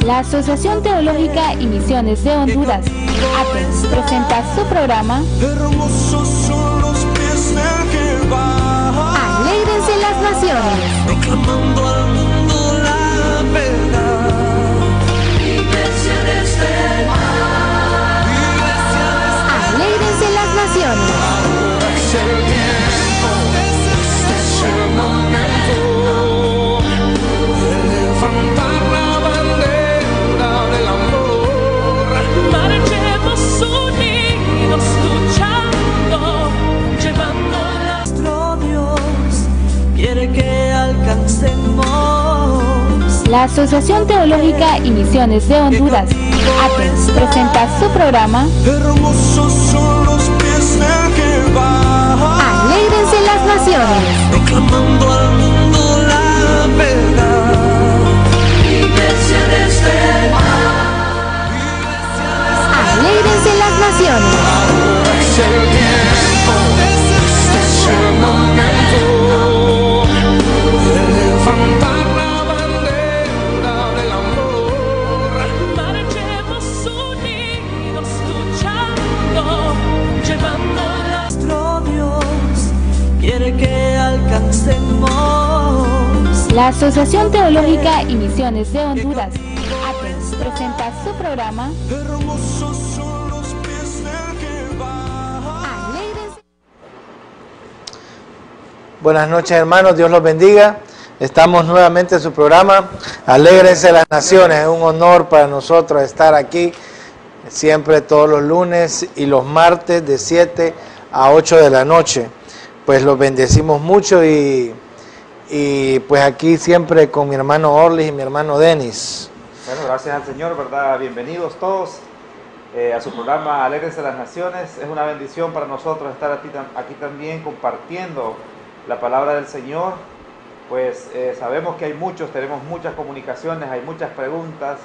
La Asociación Teológica y Misiones de Honduras, ATEM, presenta su programa Hermosos son los pies del que va. Alégrense las Naciones. Proclamando al mundo la verdad. Iglesia de este mar. Iglesia de este Alégrense las Naciones. Ahora es el tiempo. Es el momento. De levantar la bandera del amor. Marchemos unidos luchando, llevando nuestro Dios. Quiere que alcancemos. La Asociación Teológica y Misiones de Honduras, ATEM, presenta su programa Hermosos son los pies del que va. Alégrense las Naciones. Proclamando al mundo la verdad. Iglesia de este mar. Alégrense las Naciones. Ahora es el tiempo. Es el momento. De levantar la bandera del amor. Marchemos unidos luchando, llevando nuestro Dios. Quiere que alcancemos. La Asociación Teológica y Misiones de Honduras, ATEM, presenta su programa Hermosos son los pies del que va. Alégrense. Buenas noches, hermanos, Dios los bendiga. Estamos nuevamente en su programa Alégrense las Naciones. Es un honor para nosotros estar aquí siempre todos los lunes y los martes de 7 a 8 de la noche. Pues los bendecimos mucho y pues aquí siempre con mi hermano Orlis y mi hermano Denis. Bueno, gracias al Señor, ¿verdad? Bienvenidos todos a su programa Alégrense las Naciones. Es una bendición para nosotros estar aquí también compartiendo la palabra del Señor. Pues sabemos que tenemos muchas comunicaciones, hay muchas preguntas,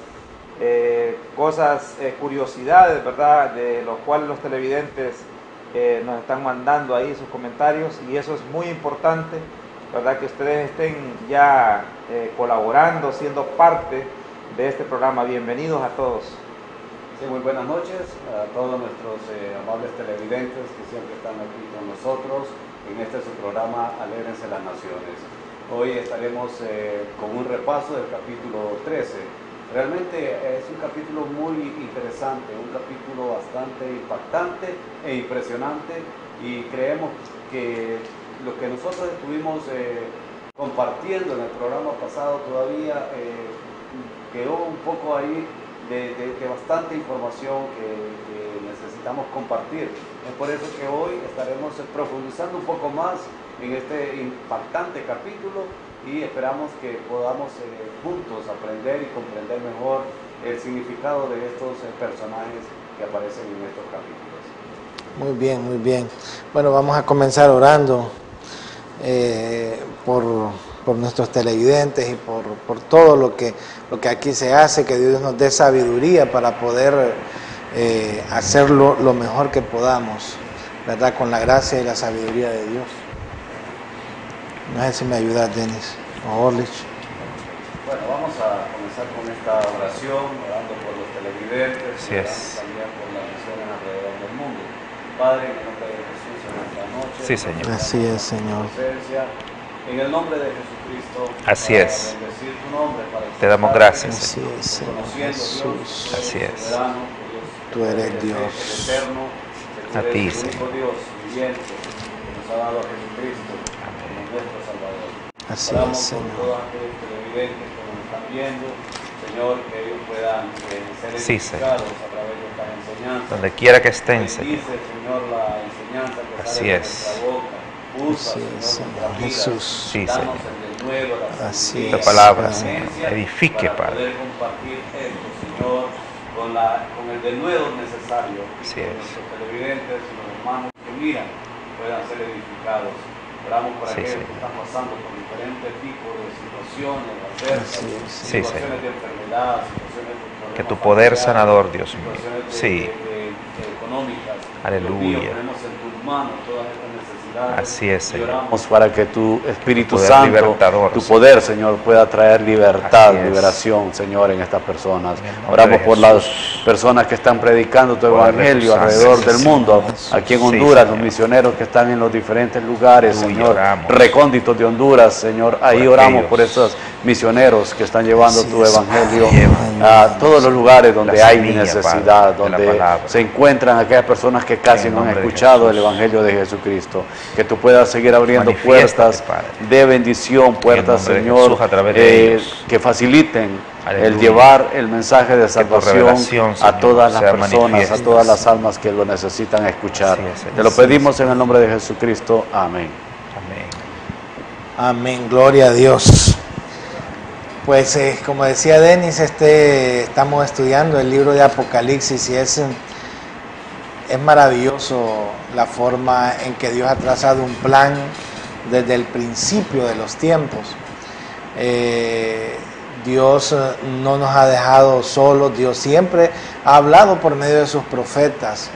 cosas, curiosidades, ¿verdad? De los cuales los televidentes nos están mandando ahí sus comentarios, y eso es muy importante, ¿verdad? Que ustedes estén ya colaborando, siendo parte de este programa. Bienvenidos a todos. Sí, muy buenas noches a todos nuestros amables televidentes que siempre están aquí con nosotros en este su programa Alégrense las Naciones. Hoy estaremos con un repaso del capítulo 13. Realmente es un capítulo muy interesante, un capítulo bastante impactante e impresionante, y creemos que lo que nosotros estuvimos compartiendo en el programa pasado todavía quedó un poco ahí de bastante información que necesitamos compartir. Es por eso que hoy estaremos profundizando un poco más en este impactante capítulo, y esperamos que podamos juntos aprender y comprender mejor el significado de estos personajes que aparecen en estos capítulos. Muy bien, muy bien. Bueno, vamos a comenzar orando por nuestros televidentes y por todo lo que aquí se hace, que Dios nos dé sabiduría para poder hacerlo lo mejor que podamos, ¿verdad? Con la gracia y la sabiduría de Dios. No sé si me ayudas, Denis o Orlich. Bueno, vamos a comenzar con esta oración, orando por los televidentes, también por las misiones alrededor del mundo. Padre, en el nombre de Jesús, en esta noche. Sí, Señor. Así es, Señor. En el nombre de Jesucristo. Así es. Bendecir tu nombre, para Te damos gracias, Así Señor. es, Señor Jesús. Así es. Tú eres Dios. Eterno, A ti, el único Señor. Dios viviente que nos ha dado a Jesucristo como nuestro Salvador. Así Oramos es, por Señor. todos aquellos televidentes que nos están viendo, Señor, que ellos puedan ser Sí, edificados a través de estas enseñanzas. Donde quiera que estén, Señor. Bendice, Señor, la enseñanza que Así sale de es. nuestra boca. Usa, Así es, Señor, Señor nuestras vidas. Jesús. Sí, Danos Señor. el denuedo, la Así sabiduría, Tu es, palabra, Padre. Señor. paciencia, Edifique, para Padre. poder compartir esto, Señor, con el denuedo necesario, y Así que es. nuestros televidentes y los hermanos que miran puedan ser edificados. Oramos por Sí, aquellos Señor. que están pasando por diferentes tipos de situaciones, adversas, Así es. Sí, situaciones Señor. de enfermedad, situaciones de problemas Que tu poder familiares, sanador, Dios mío. situaciones Sí. económicas. Aleluya. Dios mío, ponemos en tus manos todas estas necesidades enfermedades. Así es, Señor. Y oramos para que tu Espíritu poder Santo, libertador, tu Señor. poder, Señor, pueda traer libertad, Así es. liberación, Señor, en estas personas. En el nombre Oramos de por Jesús. las personas que están predicando tu Poder de evangelio tu alrededor sangre, del mundo, Señor. aquí en Sí, Honduras, los Señor. misioneros que están en los diferentes lugares, Uy, Señor, oramos. recónditos de Honduras, Señor, ahí Por oramos aquellos. por esos misioneros que están llevando Así tu es, evangelio Llevan a todos los lugares donde la hay semilla, necesidad, Padre, de la donde palabra. se encuentran aquellas personas que casi En no han nombre de escuchado el Jesús. evangelio de Jesucristo. Que tú puedas seguir abriendo Manifiéstate, puertas Padre. de bendición, puertas, nombre de Señor, Jesús, a través de ellos. que faciliten el Aleluya. llevar el mensaje de salvación revelación, a Señor, todas las sea personas, a manifiesta. todas las almas que lo necesitan escuchar. Así es, Señor. Te lo pedimos en el nombre de Jesucristo. Amén. Amén. Amén, gloria a Dios. Pues como decía Denis, estamos estudiando el libro de Apocalipsis y es maravilloso la forma en que Dios ha trazado un plan desde el principio de los tiempos. Dios no nos ha dejado solos, Dios siempre ha hablado por medio de sus profetas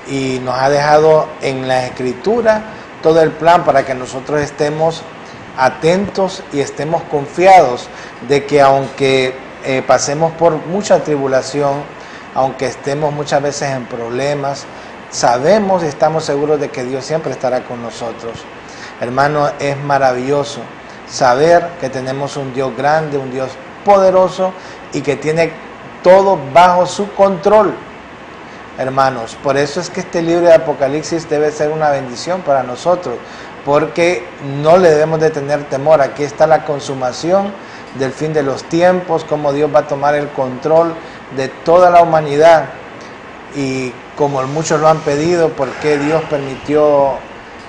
y nos ha dejado en la Escritura todo el plan para que nosotros estemos atentos y estemos confiados de que aunque pasemos por mucha tribulación, aunque estemos muchas veces en problemas, sabemos y estamos seguros de que Dios siempre estará con nosotros. Hermano, es maravilloso saber que tenemos un Dios grande, un Dios poderoso y que tiene todo bajo su control. Hermanos, por eso es que este libro de Apocalipsis debe ser una bendición para nosotros, porque no le debemos de tener temor. Aquí está la consumación del fin de los tiempos, cómo Dios va a tomar el control de toda la humanidad y como muchos lo han pedido, ¿por qué Dios permitió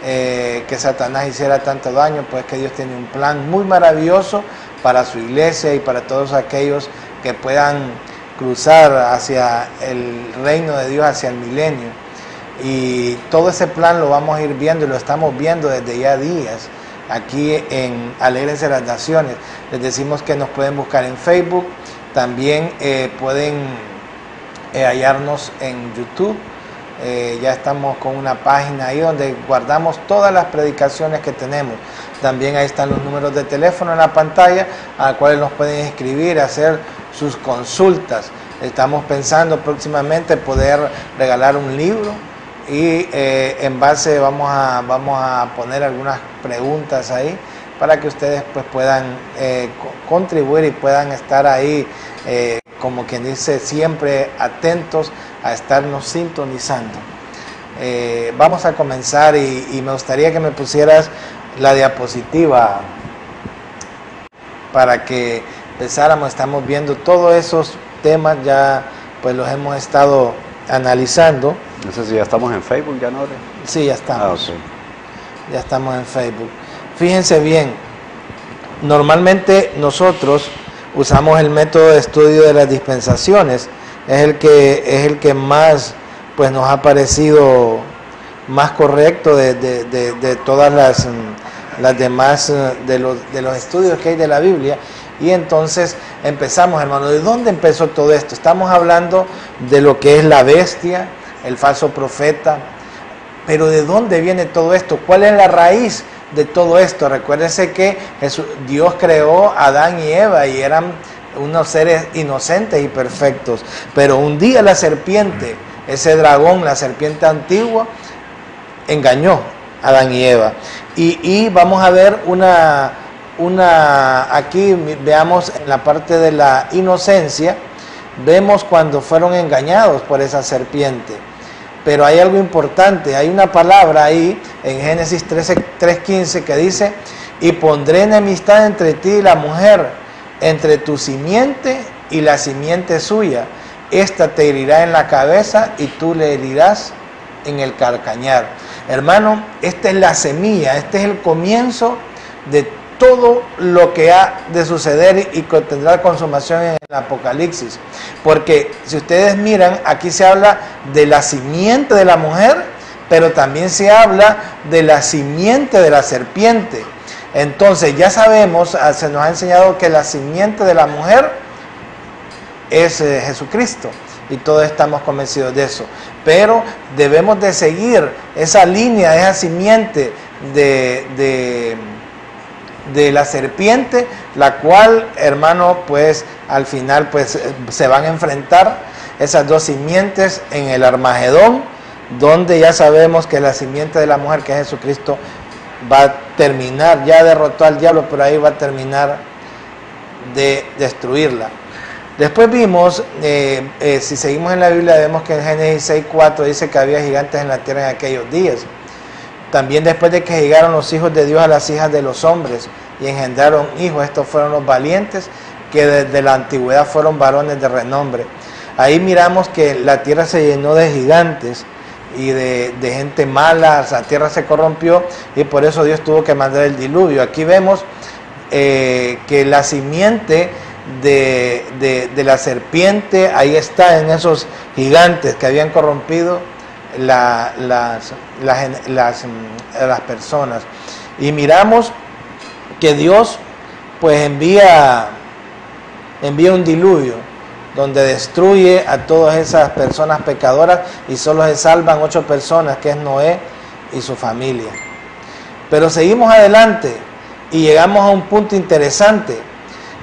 que Satanás hiciera tanto daño? Pues que Dios tiene un plan muy maravilloso para su iglesia y para todos aquellos que puedan cruzar hacia el reino de Dios, hacia el milenio. Y todo ese plan lo vamos a ir viendo y lo estamos viendo desde ya días aquí en Alégrense las Naciones. Les decimos que nos pueden buscar en Facebook, también pueden hallarnos en YouTube. Ya estamos con una página ahí donde guardamos todas las predicaciones que tenemos. También ahí están los números de teléfono en la pantalla a los cuales nos pueden escribir, hacer sus consultas. Estamos pensando próximamente poder regalar un libro y en base vamos a poner algunas preguntas ahí para que ustedes pues puedan contribuir y puedan estar ahí como quien dice, siempre atentos a estarnos sintonizando. Vamos a comenzar y me gustaría que me pusieras la diapositiva para que empezáramos. Estamos viendo todos esos temas, ya pues los hemos estado analizando. No sé si ya estamos en Facebook, ya no. Sí, ya estamos. Ok. Ya estamos en Facebook. Fíjense bien, normalmente nosotros usamos el método de estudio de las dispensaciones, es el que más pues nos ha parecido más correcto de todas las demás de los estudios que hay de la Biblia. Y entonces empezamos, hermano. ¿De dónde empezó todo esto? Estamos hablando de lo que es la bestia, el falso profeta. Pero ¿de dónde viene todo esto? ¿Cuál es la raíz de todo esto? Recuérdense que Dios creó a Adán y Eva y eran unos seres inocentes y perfectos. Pero un día la serpiente, ese dragón, la serpiente antigua, engañó a Adán y Eva. Y vamos a ver aquí veamos en la parte de la inocencia, vemos cuando fueron engañados por esa serpiente. Pero hay algo importante, hay una palabra ahí en Génesis 3:15 que dice: y pondré enemistad entre ti y la mujer, entre tu simiente y la simiente suya. Esta te herirá en la cabeza y tú le herirás en el calcañar. Hermano, esta es la semilla, este es el comienzo de todo lo que ha de suceder y que tendrá consumación en el Apocalipsis. Porque si ustedes miran, aquí se habla de la simiente de la mujer, pero también se habla de la simiente de la serpiente. Entonces ya sabemos, se nos ha enseñado que la simiente de la mujer es Jesucristo. Y todos estamos convencidos de eso. Pero debemos de seguir esa línea, esa simiente de la serpiente, la cual, hermano, pues al final pues se van a enfrentar esas dos simientes en el Armagedón, donde ya sabemos que la simiente de la mujer, que es Jesucristo, va a terminar, ya derrotó al diablo, pero ahí va a terminar de destruirla. Después vimos, si seguimos en la Biblia, vemos que en Génesis 6:4 dice que había gigantes en la tierra en aquellos días. También después de que llegaron los hijos de Dios a las hijas de los hombres y engendraron hijos, estos fueron los valientes que desde la antigüedad fueron varones de renombre. Ahí miramos que la tierra se llenó de gigantes y de gente mala, la tierra se corrompió y por eso Dios tuvo que mandar el diluvio. Aquí vemos que la simiente de la serpiente ahí está en esos gigantes que habían corrompido las personas. Y miramos que Dios pues envía un diluvio donde destruye a todas esas personas pecadoras y solo se salvan 8 personas, que es Noé y su familia. Pero seguimos adelante y llegamos a un punto interesante.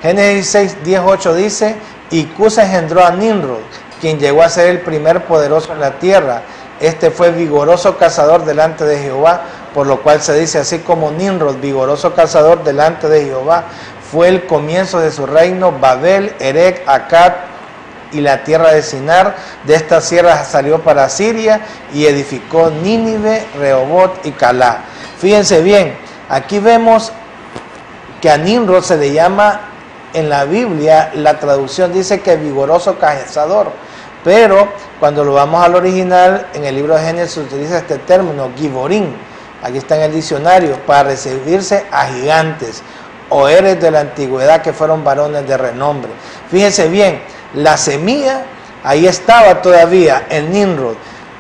Génesis 6:10-8 dice: y Cus engendró a Nimrod, quien llegó a ser el primer poderoso en la tierra. Este fue vigoroso cazador delante de Jehová, por lo cual se dice: así como Nimrod, vigoroso cazador delante de Jehová, fue el comienzo de su reino, Babel, Erec, Akkad y la tierra de Sinar. De esta tierra salió para Siria y edificó Nínive, Rehobot y Calá. Fíjense bien, aquí vemos que a Nimrod se le llama en la Biblia, la traducción dice que vigoroso cazador, pero cuando lo vamos al original, en el libro de Génesis se utiliza este término, Giborim, aquí está en el diccionario, para referirse a gigantes o héroes de la antigüedad que fueron varones de renombre. Fíjense bien, la semilla ahí estaba todavía en Nimrod,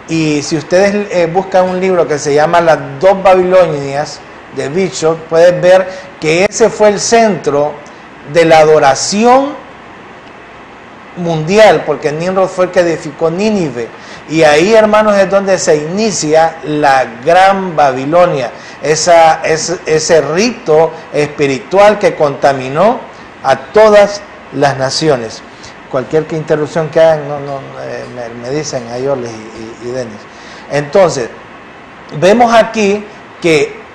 y si ustedes buscan un libro que se llama Las dos Babilonias de Bishop, pueden ver que ese fue el centro de la adoración mundial, porque Nimrod fue el que edificó Nínive, y ahí, hermanos, es donde se inicia la gran Babilonia, ese rito espiritual que contaminó a todas las naciones. Cualquier interrupción que hagan, me dicen a Yorles y Denis. Entonces, vemos aquí que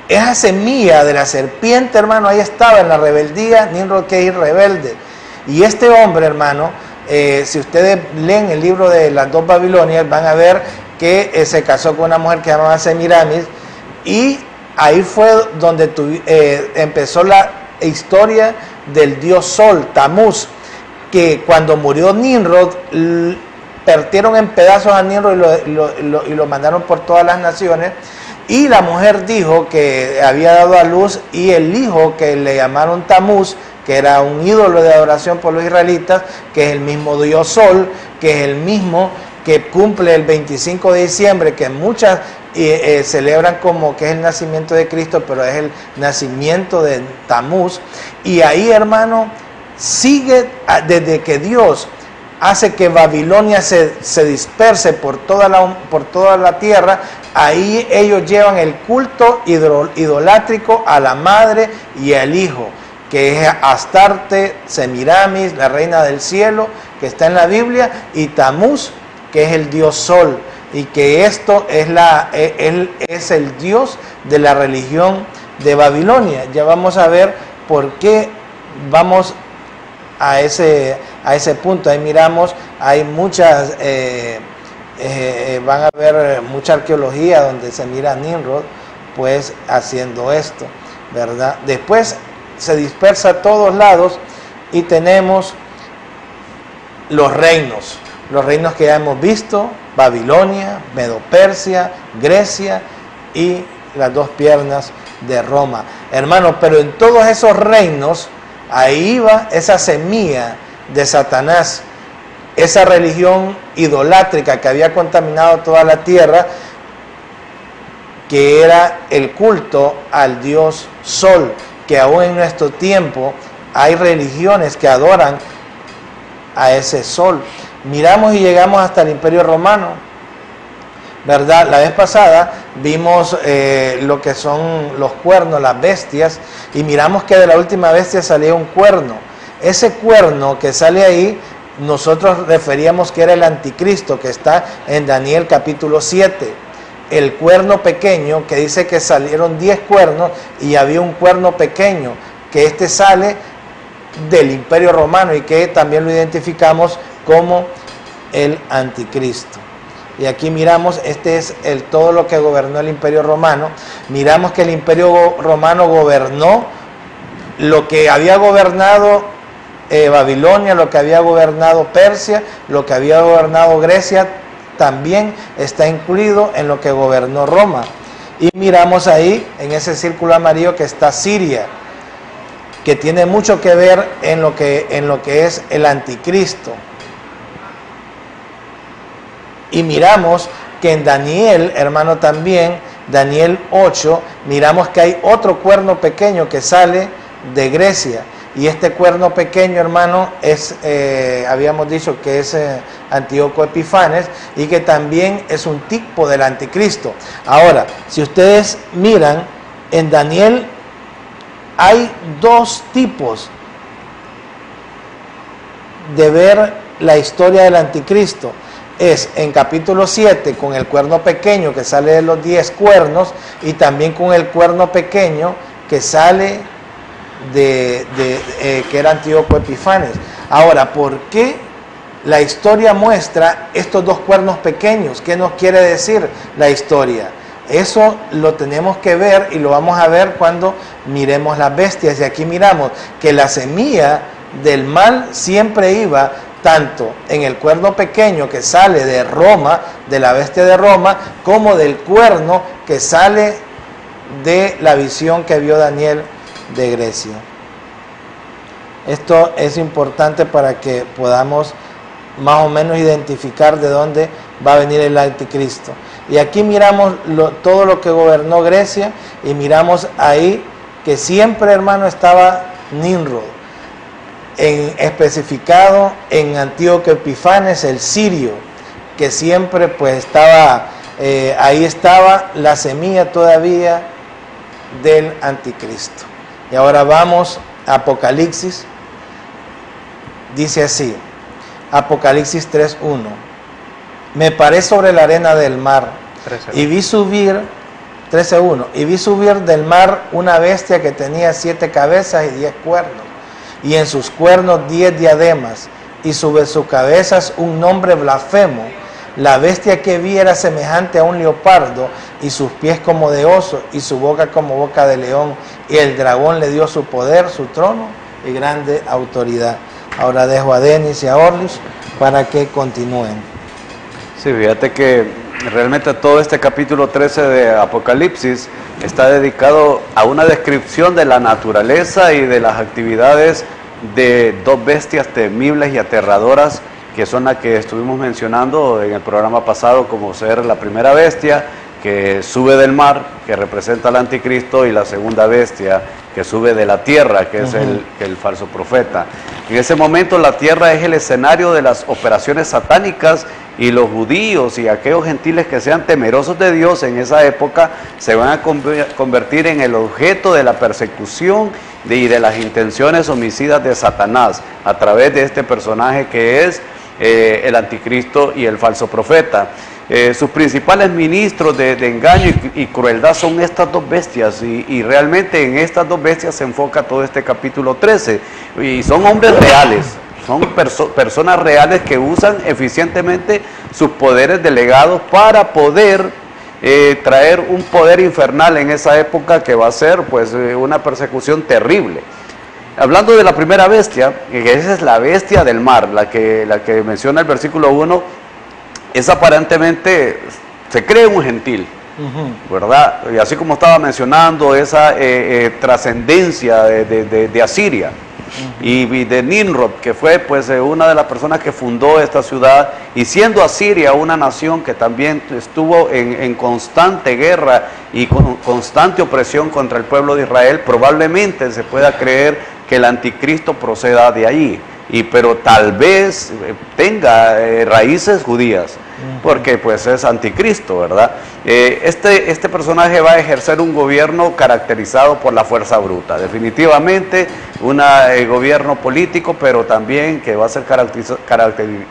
esa semilla de la serpiente, hermano, ahí estaba en la rebeldía, Nimrod, que es rebelde. Y este hombre, hermano, si ustedes leen el libro de las dos Babilonias, van a ver que se casó con una mujer que se llamaba Semiramis, y ahí fue donde empezó la historia del dios Sol, Tamuz, que cuando murió Nimrod, partieron en pedazos a Nimrod y lo mandaron por todas las naciones. Y la mujer dijo que había dado a luz, y el hijo, que le llamaron Tamuz, que era un ídolo de adoración por los israelitas, que es el mismo dios Sol, que es el mismo que cumple el 25 de diciembre, que muchas celebran como que es el nacimiento de Cristo, pero es el nacimiento de Tamuz. Y ahí, hermano, sigue desde que Dios hace que Babilonia se disperse por toda la tierra. Ahí ellos llevan el culto idolátrico a la madre y al hijo, que es Astarte, Semiramis, la reina del cielo, que está en la Biblia, y Tamuz, que es el dios Sol, y que esto él es el dios de la religión de Babilonia. Ya vamos a ver por qué vamos a ese punto. Ahí miramos, hay muchas, van a ver mucha arqueología donde se mira a Nimrod pues haciendo esto, ¿verdad? Después se dispersa a todos lados y tenemos los reinos que ya hemos visto: Babilonia, Medo-Persia, Grecia y las dos piernas de Roma, hermano. Pero en todos esos reinos, ahí iba esa semilla de Satanás, esa religión idolátrica que había contaminado toda la tierra, que era el culto al dios Sol, que aún en nuestro tiempo hay religiones que adoran a ese sol. Miramos y llegamos hasta el Imperio Romano. ¿verdad? La vez pasada vimos lo que son los cuernos, las bestias, y miramos que de la última bestia salía un cuerno. Ese cuerno que sale ahí, nosotros referíamos que era el anticristo, que está en Daniel capítulo 7. El cuerno pequeño, que dice que salieron 10 cuernos y había un cuerno pequeño, que este sale del Imperio Romano y que también lo identificamos como el anticristo. Y aquí miramos, este es todo lo que gobernó el Imperio Romano. Miramos que el Imperio Romano gobernó lo que había gobernado Babilonia, lo que había gobernado Persia, lo que había gobernado Grecia, también está incluido en lo que gobernó Roma. Y miramos ahí, en ese círculo amarillo, que está Siria, que tiene mucho que ver en lo que es el anticristo. Y miramos que en Daniel, hermano, también, Daniel 8, miramos que hay otro cuerno pequeño que sale de Grecia. Y este cuerno pequeño, hermano, es, habíamos dicho que es Antíoco Epifanes, y que también es un tipo del anticristo. Ahora, si ustedes miran, en Daniel hay dos tipos de ver la historia del anticristo. Es en capítulo 7 con el cuerno pequeño que sale de los 10 cuernos, y también con el cuerno pequeño que sale que era Antíoco Epifanes. Ahora, ¿por qué la historia muestra estos dos cuernos pequeños? ¿Qué nos quiere decir la historia? Eso lo tenemos que ver, y lo vamos a ver cuando miremos las bestias. Y aquí miramos que la semilla del mal siempre iba tanto en el cuerno pequeño que sale de Roma, de la bestia de Roma, como del cuerno que sale de la visión que vio Daniel de Grecia. Esto es importante para que podamos más o menos identificar de dónde va a venir el anticristo. Y aquí miramos todo lo que gobernó Grecia, y miramos ahí que siempre, hermano, estaba Nimrod, especificado en Antíoco Epifanes, el sirio, que siempre pues estaba, ahí estaba la semilla todavía del anticristo. Y ahora vamos a Apocalipsis. Dice así, Apocalipsis 3:1. Me paré sobre la arena del mar y vi subir, 13:1, y vi subir del mar una bestia que tenía 7 cabezas y 10 cuernos, y en sus cuernos 10 diademas, y sobre sus cabezas un nombre blasfemo. La bestia que vi era semejante a un leopardo, y sus pies como de oso, y su boca como boca de león, y el dragón le dio su poder, su trono y grande autoridad. Ahora dejo a Denis y a Orlis para que continúen. Sí, fíjate que realmente todo este capítulo 13 de Apocalipsis está dedicado a una descripción de la naturaleza y de las actividades de dos bestias temibles y aterradoras, que son las que estuvimos mencionando en el programa pasado, como ser la primera bestia que sube del mar, que representa al anticristo, y la segunda bestia que sube de la tierra, que es el falso profeta. En ese momento la tierra es el escenario de las operaciones satánicas, y los judíos y aquellos gentiles que sean temerosos de Dios en esa época se van a convertir en el objeto de la persecución y de las intenciones homicidas de Satanás a través de este personaje que es el anticristo y el falso profeta. Sus principales ministros de engaño y crueldad son estas dos bestias, y realmente en estas dos bestias se enfoca todo este capítulo 13, y son hombres reales, son personas reales que usan eficientemente sus poderes delegados para poder traer un poder infernal en esa época, que va a ser pues una persecución terrible. Hablando de la primera bestia, que esa es la bestia del mar, la que menciona el versículo 1, es aparentemente, se cree un gentil, ¿verdad? Y así como estaba mencionando esa trascendencia de Asiria, y de Nimrod, que fue pues una de las personas que fundó esta ciudad, y siendo Asiria una nación que también estuvo en constante guerra y con constante opresión contra el pueblo de Israel, probablemente se pueda creer que el anticristo proceda de allí, pero tal vez tenga raíces judías. porque pues es anticristo, ¿verdad? Este personaje va a ejercer un gobierno caracterizado por la fuerza bruta, definitivamente un gobierno político, pero también que va a ser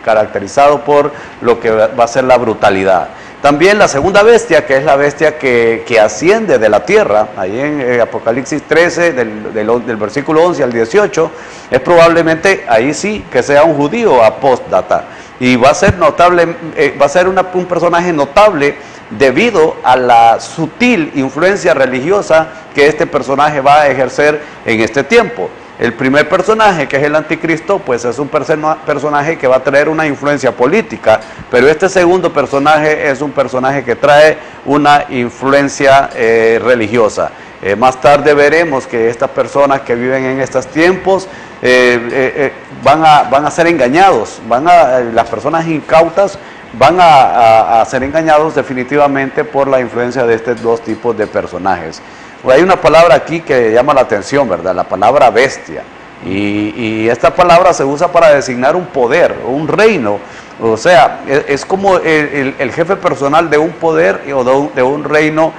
caracterizado por lo que va a ser la brutalidad. También la segunda bestia, que es la bestia que asciende de la tierra, ahí en Apocalipsis 13, del versículo 11 al 18, es probablemente, ahí sí, que sea un judío apóstata. Y va a ser notable, va a ser un personaje notable debido a la sutil influencia religiosa que este personaje va a ejercer en este tiempo. El primer personaje, que es el anticristo, pues es un personaje que va a traer una influencia política, pero este segundo personaje es un personaje que trae una influencia religiosa. Más tarde veremos que estas personas que viven en estos tiempos van a ser engañados, las personas incautas van a ser engañados definitivamente por la influencia de estos dos tipos de personajes. Hay una palabra aquí que llama la atención, ¿verdad? La palabra bestia. Y esta palabra se usa para designar un poder, un reino. O sea, es como el jefe personal de un poder o de un reino,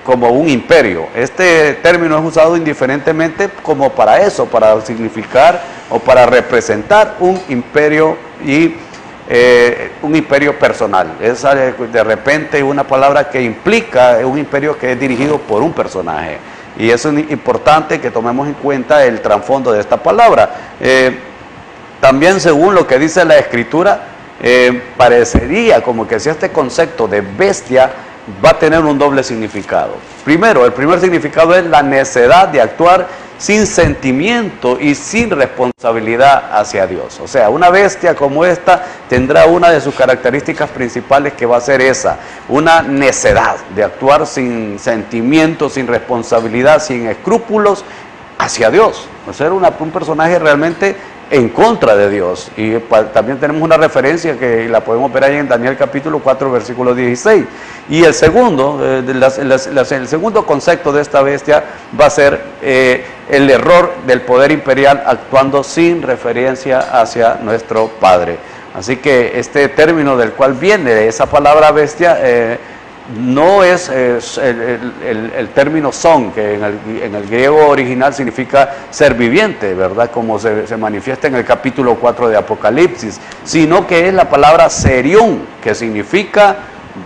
como un imperio. Este término es usado indiferentemente como para eso, para significar o para representar un imperio y un imperio personal. Es de repente una palabra que implica un imperio que es dirigido por un personaje, y es importante que tomemos en cuenta el trasfondo de esta palabra. También, según lo que dice la Escritura, parecería como que si este concepto de bestia va a tener un doble significado. Primero, el primer significado es la necedad de actuar sin sentimiento y sin responsabilidad hacia Dios. O sea, una bestia como esta tendrá una de sus características principales, que va a ser esa, una necedad de actuar sin sentimiento, sin responsabilidad, sin escrúpulos hacia Dios. O sea, un personaje realmente en contra de Dios. Y también tenemos una referencia que la podemos ver ahí en Daniel capítulo 4 versículo 16. Y el segundo, el segundo concepto de esta bestia va a ser el error del poder imperial actuando sin referencia hacia nuestro Padre. Así que este término del cual viene esa palabra bestia no es el término son, que en el griego original significa ser viviente, ¿verdad? Como se manifiesta en el capítulo 4 de Apocalipsis, sino que es la palabra serión, que significa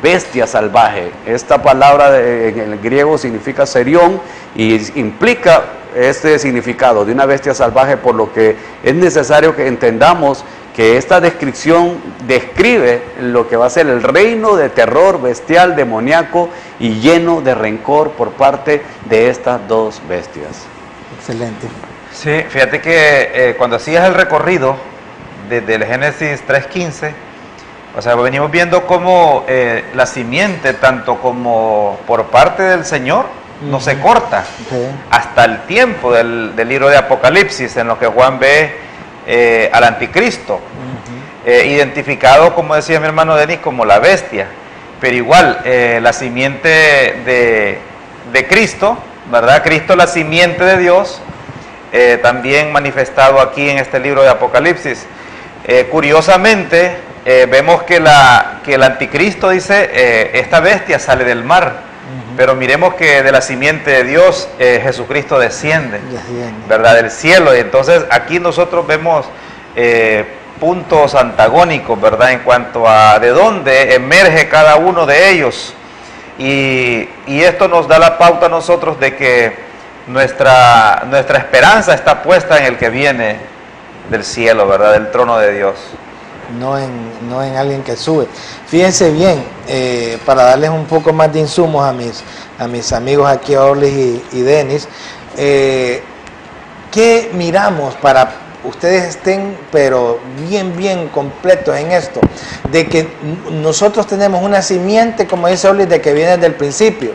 bestia salvaje. Esta palabra en el griego significa serión y implica este significado de una bestia salvaje, por lo que es necesario que entendamos que esta descripción describe lo que va a ser el reino de terror bestial, demoníaco y lleno de rencor por parte de estas dos bestias. Excelente. Sí, fíjate que cuando hacías el recorrido desde el Génesis 3:15, o sea, venimos viendo cómo la simiente, tanto como por parte del Señor, no se corta hasta el tiempo del libro de Apocalipsis, en lo que Juan ve al anticristo, identificado, como decía mi hermano Denis, como la bestia, pero igual la simiente de Cristo, ¿verdad? Cristo, la simiente de Dios, también manifestado aquí en este libro de Apocalipsis. Curiosamente, vemos que el anticristo dice, esta bestia sale del mar. Pero miremos que de la simiente de Dios, Jesucristo desciende, ¿verdad? Del cielo. Y entonces aquí nosotros vemos puntos antagónicos, ¿verdad? En cuanto a de dónde emerge cada uno de ellos. Y esto nos da la pauta a nosotros de que nuestra esperanza está puesta en el que viene del cielo, ¿verdad? Del trono de Dios. No en alguien que sube. Fíjense bien, para darles un poco más de insumos a mis amigos aquí, Orlis y Denis, ¿qué miramos para ustedes estén pero bien completos en esto? De que nosotros tenemos una simiente, como dice Orlis, de que viene del principio,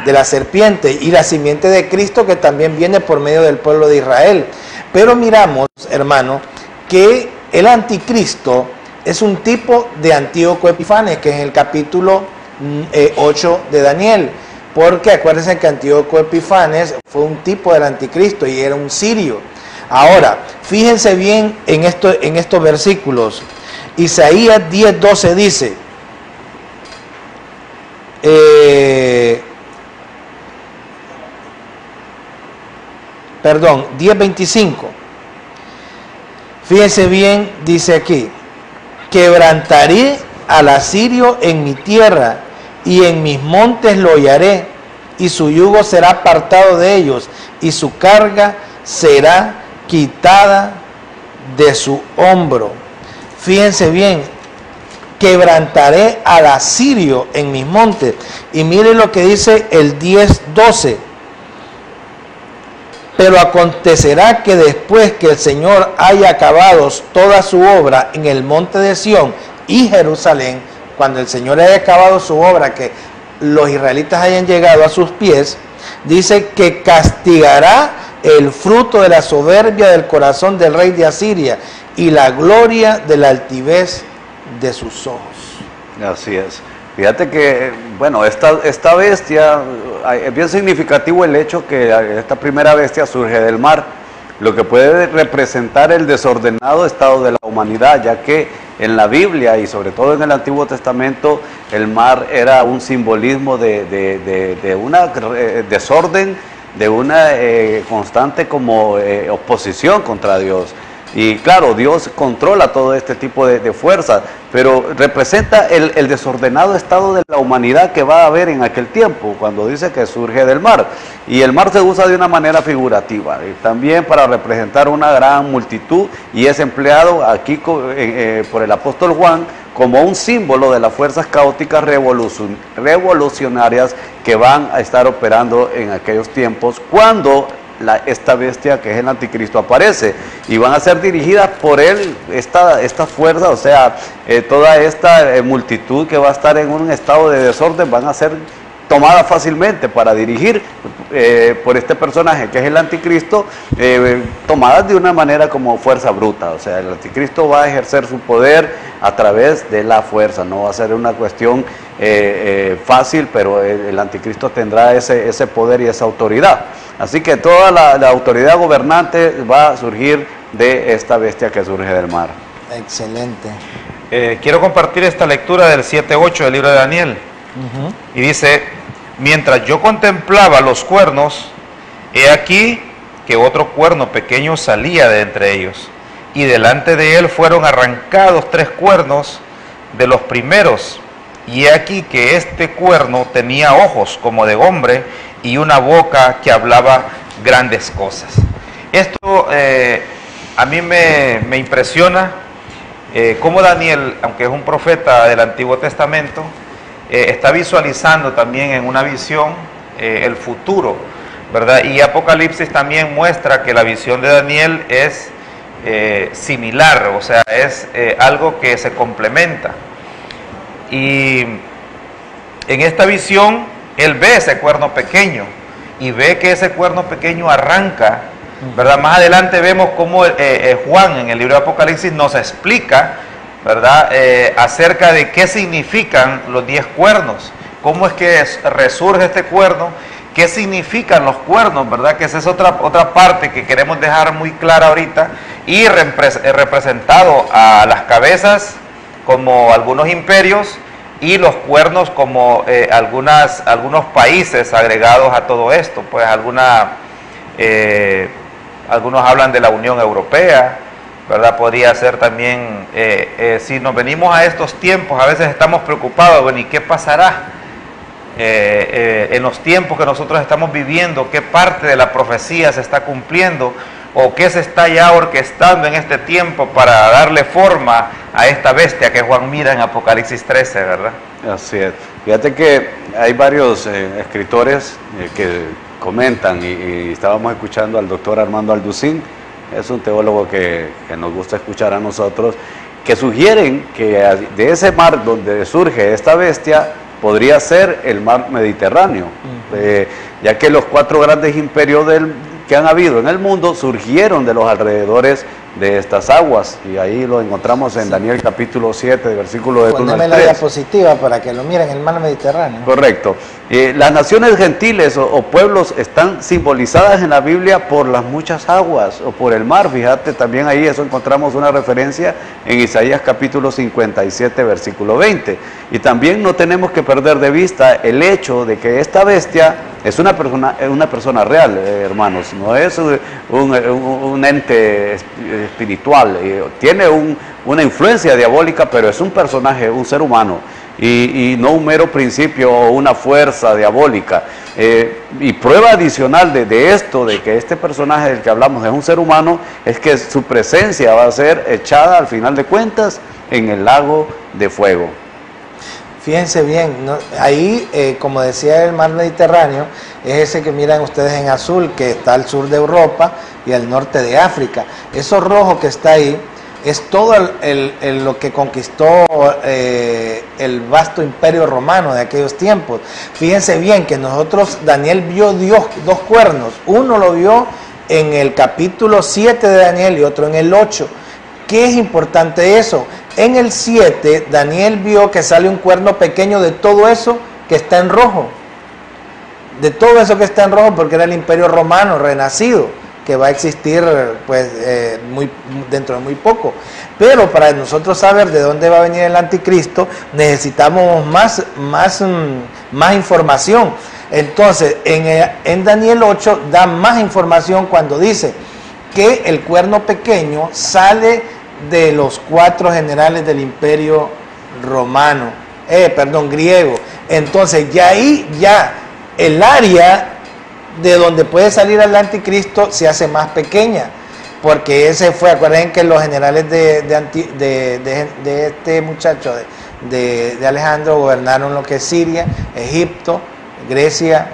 de la serpiente, y la simiente de Cristo, que también viene por medio del pueblo de Israel. Pero miramos, hermano, que el anticristo es un tipo de Antíoco Epifanes, que es en el capítulo 8 de Daniel, porque acuérdense que Antíoco Epifanes fue un tipo del anticristo y era un sirio. Ahora, fíjense bien en estos versículos. Isaías 10:12 dice, perdón, 10:25. Fíjense bien, dice aquí, quebrantaré al asirio en mi tierra y en mis montes lo hallaré, y su yugo será apartado de ellos y su carga será quitada de su hombro. Fíjense bien, quebrantaré al asirio en mis montes. Y miren lo que dice el 10:12. Pero acontecerá que después que el Señor haya acabado toda su obra en el monte de Sión y Jerusalén, cuando el Señor haya acabado su obra, que los israelitas hayan llegado a sus pies, dice que castigará el fruto de la soberbia del corazón del rey de Asiria y la gloria de la altivez de sus ojos. Así es. Fíjate que, bueno, esta bestia, es bien significativo el hecho que esta primera bestia surge del mar, lo que puede representar el desordenado estado de la humanidad, ya que en la Biblia y sobre todo en el Antiguo Testamento, el mar era un simbolismo de una desorden, de una constante como oposición contra Dios. Y claro, Dios controla todo este tipo de fuerzas, pero representa el desordenado estado de la humanidad que va a haber en aquel tiempo, cuando dice que surge del mar. Y el mar se usa de una manera figurativa, y también para representar una gran multitud, y es empleado aquí por el apóstol Juan como un símbolo de las fuerzas caóticas revolucionarias que van a estar operando en aquellos tiempos, cuando esta bestia que es el anticristo aparece, y van a ser dirigidas por él esta fuerza, o sea, toda esta multitud que va a estar en un estado de desorden van a ser tomadas fácilmente para dirigir por este personaje que es el anticristo, tomadas de una manera como fuerza bruta. O sea, el anticristo va a ejercer su poder a través de la fuerza, no va a ser una cuestión fácil, pero el anticristo tendrá ese poder y esa autoridad. Así que toda la autoridad gobernante va a surgir de esta bestia que surge del mar. Excelente. Quiero compartir esta lectura del 7:8 del libro de Daniel. Y dice: mientras yo contemplaba los cuernos, he aquí que otro cuerno pequeño salía de entre ellos, y delante de él fueron arrancados 3 cuernos de los primeros, y he aquí que este cuerno tenía ojos como de hombre y una boca que hablaba grandes cosas. Esto a mí me impresiona cómo Daniel, aunque es un profeta del Antiguo Testamento, está visualizando también en una visión el futuro, ¿verdad? Y Apocalipsis también muestra que la visión de Daniel es similar, o sea, es algo que se complementa. Y en esta visión, él ve ese cuerno pequeño y ve que ese cuerno pequeño arranca, ¿verdad? Más adelante vemos cómo Juan en el libro de Apocalipsis nos explica, ¿verdad? Acerca de qué significan los 10 cuernos, cómo es que resurge este cuerno, qué significan los cuernos, ¿verdad? Que esa es otra parte que queremos dejar muy clara ahorita, y representado a las cabezas como algunos imperios y los cuernos como algunos países agregados a todo esto. Pues algunos hablan de la Unión Europea, ¿verdad? Podría ser también, si nos venimos a estos tiempos, a veces estamos preocupados, bueno, ¿y qué pasará en los tiempos que nosotros estamos viviendo? ¿Qué parte de la profecía se está cumpliendo? ¿O qué se está ya orquestando en este tiempo para darle forma a esta bestia que Juan mira en Apocalipsis 13, ¿verdad? Así es. Fíjate que hay varios escritores que comentan, y estábamos escuchando al doctor Armando Alducín, es un teólogo que nos gusta escuchar a nosotros, que sugieren que de ese mar donde surge esta bestia podría ser el mar Mediterráneo, ya que los 4 grandes imperios que han habido en el mundo surgieron de los alrededores de estas aguas, y ahí lo encontramos en Daniel capítulo 7, versículo de 1 al 3. Poneme la diapositiva para que lo miren, el mar Mediterráneo. Correcto. Las naciones gentiles o pueblos están simbolizadas en la Biblia por las muchas aguas o por el mar. Fíjate, también ahí eso encontramos una referencia en Isaías capítulo 57, versículo 20. Y también no tenemos que perder de vista el hecho de que esta bestia es una persona real, hermanos, no es un ente espiritual, tiene una influencia diabólica, pero es un personaje, un ser humano, y no un mero principio o una fuerza diabólica. Y prueba adicional de esto, de que este personaje del que hablamos es un ser humano, es que su presencia va a ser echada al final de cuentas en el lago de fuego. Fíjense bien, ¿no? Ahí, como decía, el mar Mediterráneo es ese que miran ustedes en azul, que está al sur de Europa y al norte de África. Eso rojo que está ahí es todo lo que conquistó el vasto imperio romano de aquellos tiempos. Fíjense bien que nosotros, Daniel vio dos cuernos, uno lo vio en el capítulo 7 de Daniel y otro en el 8. ¿Qué es importante eso? En el 7, Daniel vio que sale un cuerno pequeño de todo eso que está en rojo. De todo eso que está en rojo, porque era el imperio romano renacido, que va a existir pues dentro de muy poco. Pero para nosotros saber de dónde va a venir el anticristo, necesitamos más información. Entonces, en Daniel 8 da más información cuando dice que el cuerno pequeño sale de los 4 generales del imperio griego. Entonces ya ahí el área de donde puede salir el anticristo se hace más pequeña, porque ese fue, acuérdense que los generales de este muchacho de Alejandro gobernaron lo que es Siria, Egipto, Grecia,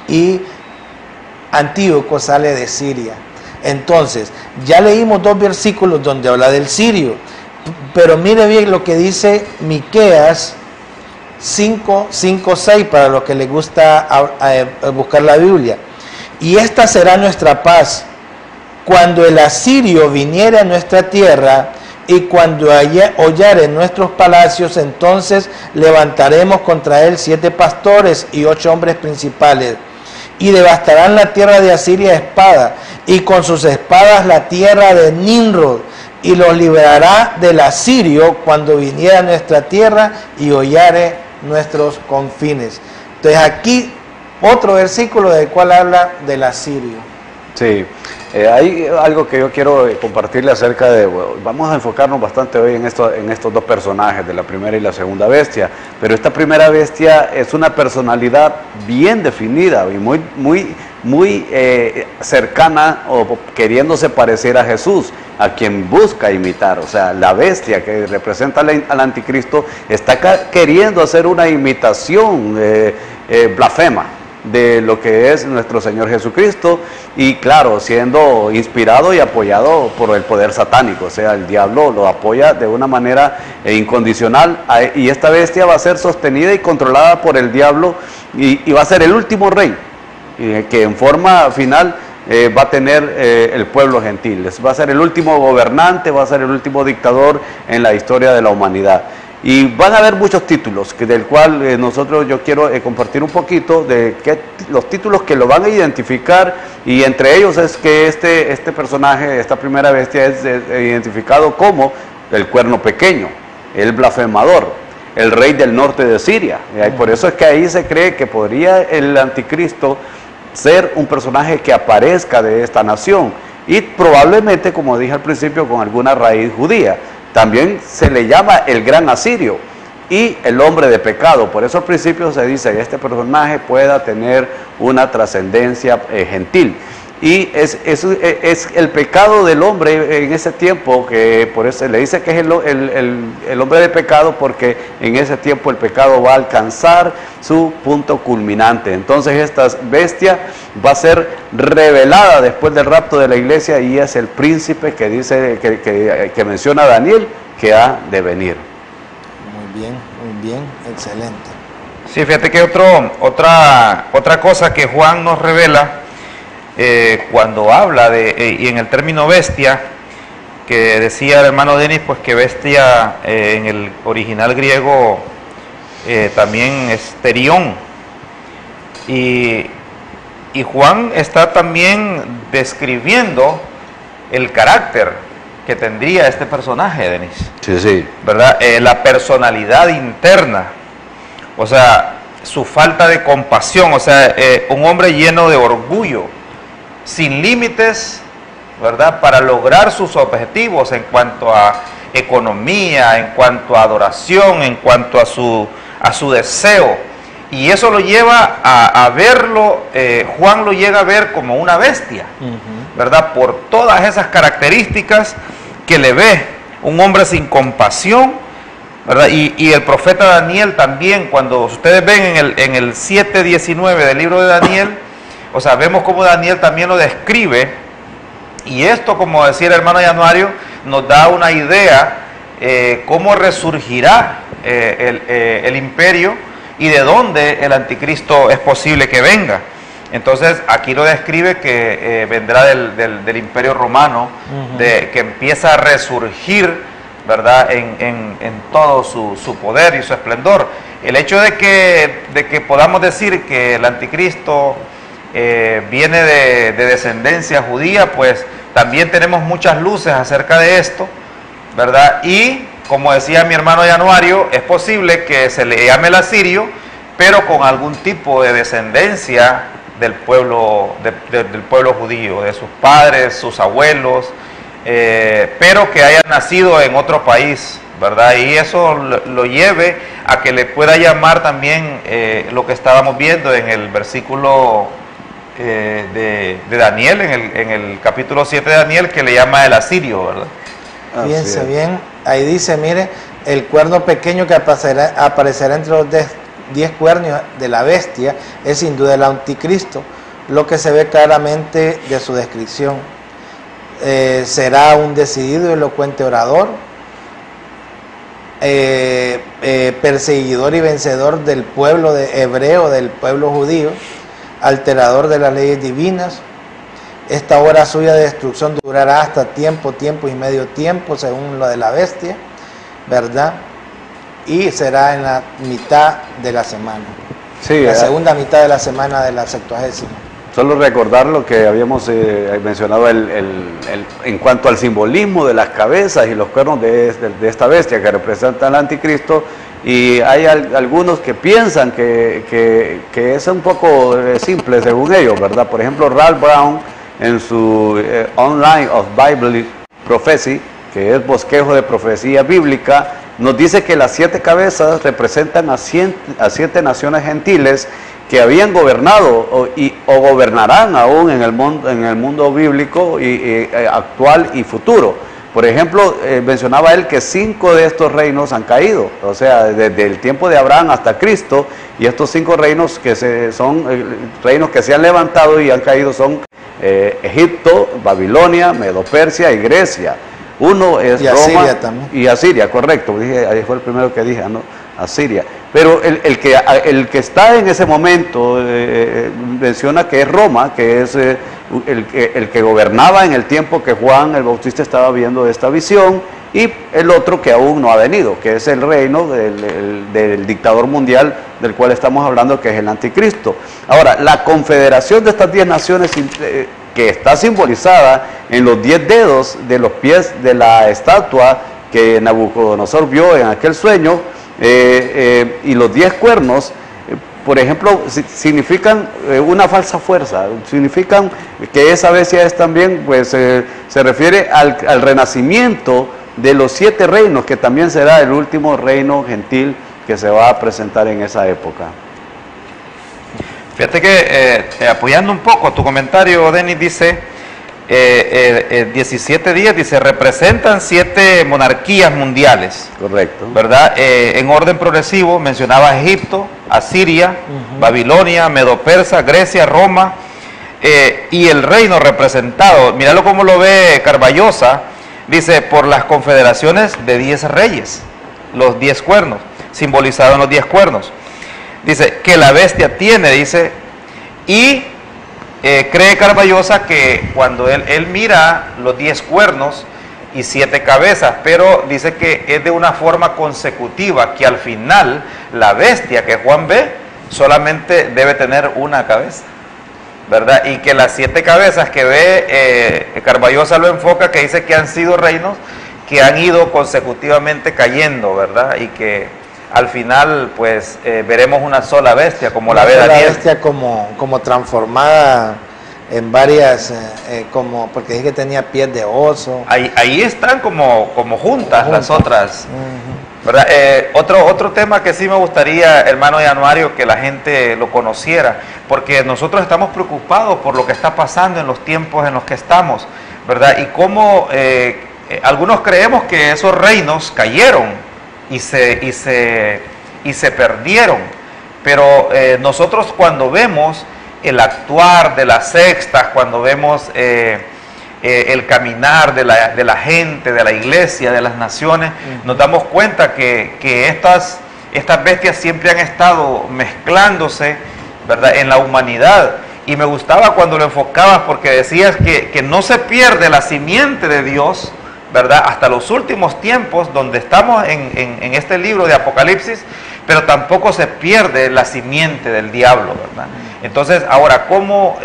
y Antíoco sale de Siria. Entonces, ya leímos 2 versículos donde habla del sirio, pero mire bien lo que dice Miqueas 5:6 para los que les gusta buscar la Biblia. Y esta será nuestra paz, cuando el asirio viniere a nuestra tierra y cuando hollare en nuestros palacios, entonces levantaremos contra él 7 pastores y 8 hombres principales. Y devastarán la tierra de Asiria a espada, y con sus espadas la tierra de Nimrod, y los liberará del asirio cuando viniera a nuestra tierra y hollare nuestros confines. Entonces aquí otro versículo del cual habla del asirio. Sí, hay algo que yo quiero compartirle acerca de, vamos a enfocarnos bastante hoy en estos 2 personajes, de la primera y la segunda bestia, pero esta primera bestia es una personalidad bien definida y muy cercana o queriéndose parecer a Jesús, a quien busca imitar. O sea, la bestia que representa al anticristo está queriendo hacer una imitación blasfema de lo que es nuestro Señor Jesucristo, y claro, siendo inspirado y apoyado por el poder satánico. O sea, el diablo lo apoya de una manera incondicional, y esta bestia va a ser sostenida y controlada por el diablo, y va a ser el último rey que en forma final va a tener el pueblo gentil. Va a ser el último gobernante, va a ser el último dictador en la historia de la humanidad. Y van a haber muchos títulos, del cual yo quiero compartir un poquito de los títulos que lo van a identificar, y entre ellos es que este personaje, esta primera bestia, es identificado como el cuerno pequeño, el blasfemador, el rey del norte de Siria. Y por eso es que ahí se cree que podría el anticristo ser un personaje que aparezca de esta nación, y probablemente, como dije al principio, con alguna raíz judía. También se le llama el gran asirio y el hombre de pecado. Por eso al principio se dice que este personaje pueda tener una trascendencia gentil. Y es el pecado del hombre en ese tiempo, que por eso se le dice que es el hombre de pecado, porque en ese tiempo el pecado va a alcanzar su punto culminante. Entonces esta bestia va a ser revelada después del rapto de la iglesia, y es el príncipe que dice que menciona Daniel, que ha de venir. Muy bien, excelente. Sí, fíjate que otra cosa que Juan nos revela cuando habla de, y en el término bestia, que decía el hermano Denis, pues que bestia en el original griego también es terión. Y Juan está también describiendo el carácter que tendría este personaje, Denis. Sí, sí. ¿Verdad? La personalidad interna, o sea, su falta de compasión, o sea, un hombre lleno de orgullo, sin límites, ¿verdad? Para lograr sus objetivos en cuanto a economía, en cuanto a adoración, en cuanto a su deseo. Y eso lo lleva a verlo, Juan lo llega a ver como una bestia, ¿verdad? Por todas esas características que le ve, un hombre sin compasión, ¿verdad? Y el profeta Daniel también, cuando ustedes ven en el 7:19 del libro de Daniel, o sea, vemos cómo Daniel también lo describe, y esto, como decía el hermano Januario, nos da una idea cómo resurgirá el imperio y de dónde el anticristo es posible que venga. Entonces aquí lo describe que vendrá del imperio romano, que empieza a resurgir, ¿verdad? En todo su poder y su esplendor. El hecho de que podamos decir que el anticristo viene de descendencia judía, pues también tenemos muchas luces acerca de esto, ¿verdad? Y como decía mi hermano Januario, es posible que se le llame el asirio, pero con algún tipo de descendencia del pueblo, del pueblo judío, de sus padres, sus abuelos, pero que haya nacido en otro país, ¿verdad? Y eso lo lleve a que le pueda llamar también lo que estábamos viendo en el versículo de Daniel, en el capítulo 7 de Daniel, que le llama el asirio, ¿verdad? Fíjense bien, ahí dice, mire, el cuerno pequeño que aparecerá entre los 10 cuernos de la bestia es sin duda el anticristo, lo que se ve claramente de su descripción. Será un decidido y elocuente orador, perseguidor y vencedor del pueblo hebreo, del pueblo judío, alterador de las leyes divinas. Esta hora suya de destrucción durará hasta tiempo y medio tiempo, según lo de la bestia, ¿verdad? Y será en la mitad de la semana, sí, la segunda mitad de la semana de la 70ª. Solo recordar lo que habíamos mencionado en cuanto al simbolismo de las cabezas y los cuernos de esta bestia que representa al anticristo. Y hay algunos que piensan que es un poco simple según ellos, ¿verdad? Por ejemplo, Ralph Brown, en su Online of Bible Prophecy, que es bosquejo de profecía bíblica, nos dice que las 7 cabezas representan a 7 naciones gentiles que habían gobernado o gobernarán aún en el mundo bíblico actual y futuro. Por ejemplo, mencionaba él que 5 de estos reinos han caído, o sea, desde el tiempo de Abraham hasta Cristo, y estos 5 reinos son reinos que se han levantado y han caído son Egipto, Babilonia, Medo-Persia y Grecia. Uno es y Roma Asiria también. Y Asiria, correcto, ahí fue el primero que dije, ¿no? Asiria. Pero el que está en ese momento menciona que es Roma, que es el que gobernaba en el tiempo que Juan el Bautista estaba viendo esta visión, y el otro que aún no ha venido, que es el reino del dictador mundial del cual estamos hablando, que es el anticristo. Ahora, la confederación de estas 10 naciones que está simbolizada en los 10 dedos de los pies de la estatua que Nabucodonosor vio en aquel sueño, y los 10 cuernos, por ejemplo, significan una falsa fuerza, significan que esa bestia es también, pues se refiere al renacimiento de los 7 reinos, que también será el último reino gentil que se va a presentar en esa época. Fíjate que apoyando un poco tu comentario, Denis, dice 17 días, dice, representan 7 monarquías mundiales. Correcto. ¿Verdad? En orden progresivo mencionaba Egipto, Asiria, Babilonia, Medo-Persa, Grecia, Roma, y el reino representado, míralo cómo lo ve Carballosa, dice, por las confederaciones de 10 reyes, los 10 cuernos, simbolizados en los 10 cuernos. Dice, que la bestia tiene, dice, y cree Carballosa que cuando él mira los 10 cuernos y 7 cabezas, pero dice que es de una forma consecutiva, que al final la bestia que Juan ve solamente debe tener una cabeza, ¿verdad? Y que las 7 cabezas que ve, Carballosa lo enfoca, que dice que han sido reinos que han ido consecutivamente cayendo, ¿verdad? Y que al final, pues, veremos una sola bestia, como la ve Daniel. Una bestia como transformada en varias, porque dije que tenía pies de oso. Ahí están como juntas las otras, ¿verdad? Otro tema que sí me gustaría, hermano Januario, que la gente lo conociera, porque nosotros estamos preocupados por lo que está pasando en los tiempos en los que estamos, ¿verdad? Y cómo algunos creemos que esos reinos cayeron y se perdieron, pero nosotros cuando vemos el actuar de las sextas, cuando vemos el caminar de la gente, de la iglesia, de las naciones, nos damos cuenta que estas bestias siempre han estado mezclándose, ¿verdad?, en la humanidad. Y me gustaba cuando lo enfocabas, porque decías que no se pierde la simiente de Dios, ¿verdad?, hasta los últimos tiempos, donde estamos en este libro de Apocalipsis, pero tampoco se pierde la simiente del diablo, ¿verdad? Entonces, ahora, ¿cómo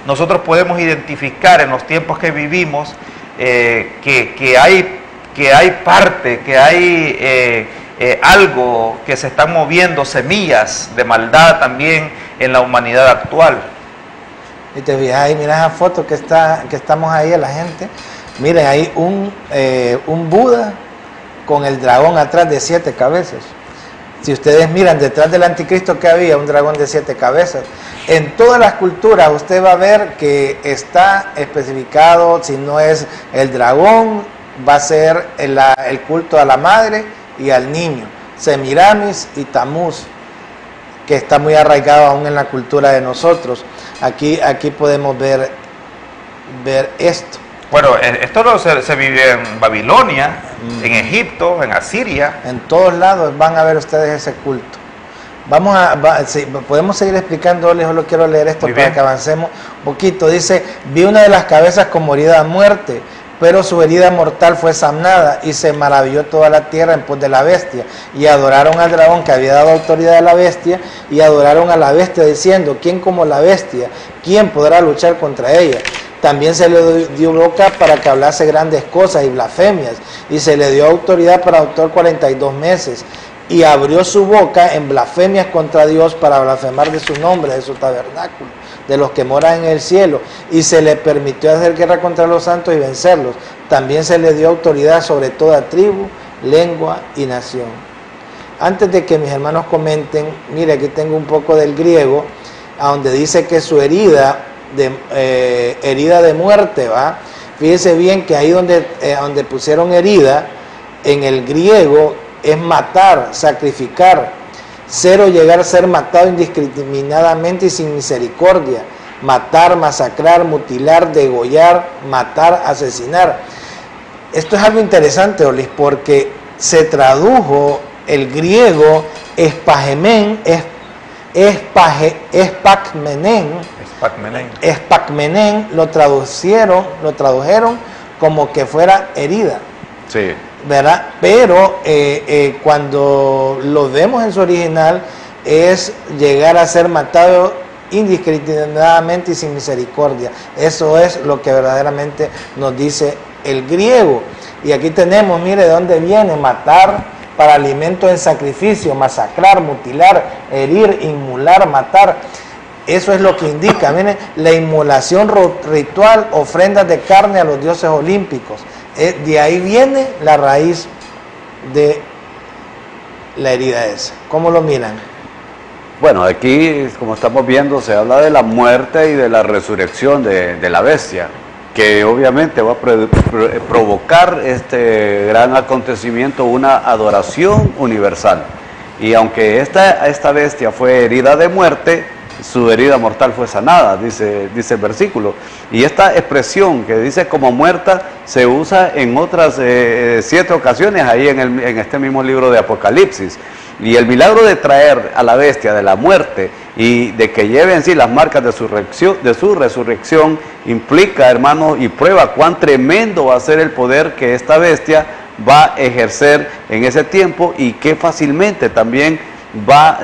nosotros podemos identificar en los tiempos que vivimos que hay parte, que hay algo que se están moviendo, semillas de maldad también en la humanidad actual? Y te fijas ahí, mira esa foto que estamos ahí a la gente. Miren, hay un Buda con el dragón atrás de 7 cabezas. Si ustedes miran detrás del anticristo que había un dragón de 7 cabezas. En todas las culturas usted va a ver que está especificado, si no es el dragón, va a ser el culto a la madre y al niño. Semiramis y Tamuz, que está muy arraigado aún en la cultura de nosotros. Aquí podemos ver esto. Bueno, esto se vive en Babilonia, en Egipto, en Asiria. En todos lados van a ver ustedes ese culto. Podemos seguir explicando, yo lo quiero leer esto para que avancemos un poquito. Dice, vi una de las cabezas como herida a muerte, pero su herida mortal fue sanada, y se maravilló toda la tierra en pos de la bestia, y adoraron al dragón que había dado autoridad a la bestia, y adoraron a la bestia diciendo, ¿quién como la bestia? ¿Quién podrá luchar contra ella? También se le dio boca para que hablase grandes cosas y blasfemias, y se le dio autoridad para actuar 42 meses, y abrió su boca en blasfemias contra Dios para blasfemar de su nombre, de su tabernáculo, de los que moran en el cielo, y se le permitió hacer guerra contra los santos y vencerlos. También se le dio autoridad sobre toda tribu, lengua y nación. Antes de que mis hermanos comenten, mire, aquí tengo un poco del griego, a donde dice que su herida de muerte, ¿va? Fíjese bien que ahí donde pusieron herida, en el griego es matar, sacrificar, cero llegar a ser matado indiscriminadamente y sin misericordia, matar, masacrar, mutilar, degollar, matar, asesinar. Esto es algo interesante, Olis, porque se tradujo el griego espakmenen, lo tradujeron como que fuera herida. Sí. ¿Verdad? Pero cuando lo vemos en su original es llegar a ser matado indiscriminadamente y sin misericordia. Eso es lo que verdaderamente nos dice el griego. Y aquí tenemos, mire de dónde viene: matar para alimento en sacrificio, masacrar, mutilar, herir, inmolar, matar. Eso es lo que indica, miren, la inmolación ritual, ofrendas de carne a los dioses olímpicos. De ahí viene la raíz de la herida esa. ¿Cómo lo miran? Bueno, aquí, como estamos viendo, se habla de la muerte y de la resurrección de la bestia, que obviamente va a provocar este gran acontecimiento, una adoración universal. Y aunque esta bestia fue herida de muerte, su herida mortal fue sanada, dice el versículo. Y esta expresión que dice como muerta se usa en otras 7 ocasiones ahí en este mismo libro de Apocalipsis. Y el milagro de traer a la bestia de la muerte y de que lleve en sí las marcas de su resurrección, implica, hermanos, y prueba cuán tremendo va a ser el poder que esta bestia va a ejercer en ese tiempo, y que fácilmente también va a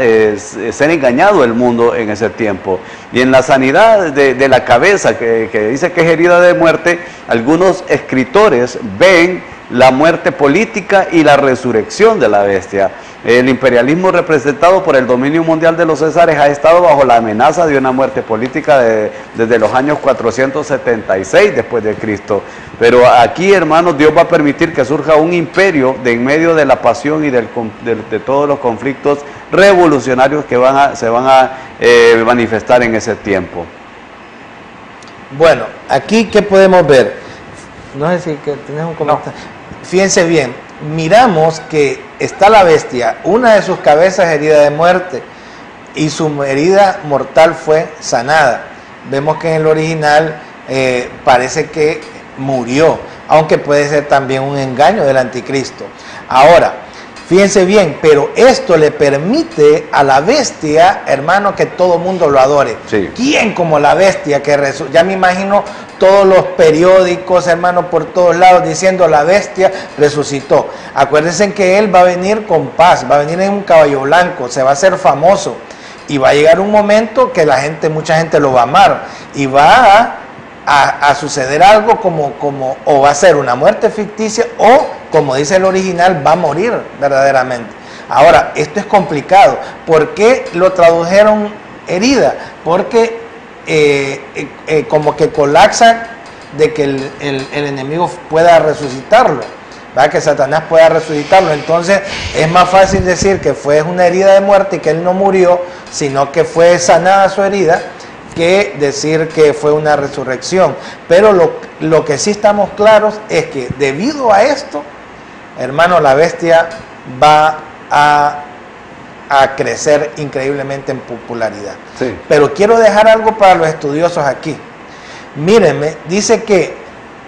ser engañado el mundo en ese tiempo. Y en la sanidad de la cabeza, que dice que es herida de muerte, algunos escritores ven la muerte política y la resurrección de la bestia. El imperialismo representado por el dominio mundial de los césares ha estado bajo la amenaza de una muerte política desde los años 476 después de Cristo. Pero aquí, hermanos, Dios va a permitir que surja un imperio de en medio de la pasión y de todos los conflictos revolucionarios que se van a manifestar en ese tiempo. Bueno, aquí ¿qué podemos ver? No sé si tienes un comentario. No. Fíjense bien, miramos que está la bestia, una de sus cabezas herida de muerte, y su herida mortal fue sanada. Vemos que en el original parece que murió, aunque puede ser también un engaño del anticristo. Ahora, fíjense bien, pero esto le permite a la bestia, hermano, que todo mundo lo adore. Sí. ¿Quién como la bestia que resucitó? Ya me imagino todos los periódicos, hermano, por todos lados diciendo la bestia resucitó. Acuérdense que él va a venir con paz, va a venir en un caballo blanco, se va a hacer famoso, y va a llegar un momento que mucha gente lo va a amar, y va a suceder algo o va a ser una muerte ficticia, o como dice el original, va a morir verdaderamente. Ahora, esto es complicado. ¿Por qué lo tradujeron herida? Porque como que colapsa de que el enemigo pueda resucitarlo, ¿verdad? Que Satanás pueda resucitarlo. Entonces es más fácil decir que fue una herida de muerte y que él no murió, sino que fue sanada su herida, que decir que fue una resurrección. Pero lo que sí estamos claros es que debido a esto, hermano, la bestia va a crecer increíblemente en popularidad. Sí. Pero quiero dejar algo para los estudiosos aquí. Mírenme, dice que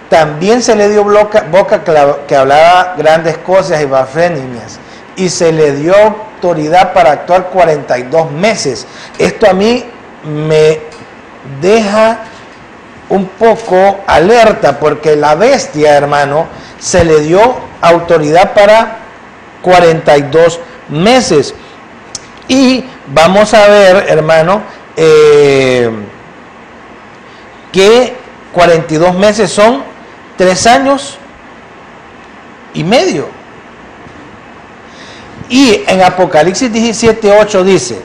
también se le dio boca que hablaba grandes cosas y blasfemias, y se le dio autoridad para actuar 42 meses. Esto a mí me deja un poco alerta, porque la bestia, hermano, se le dio autoridad para 42 meses. Y vamos a ver, hermano, que 42 meses son 3 años y medio. Y en Apocalipsis 17:8 dice: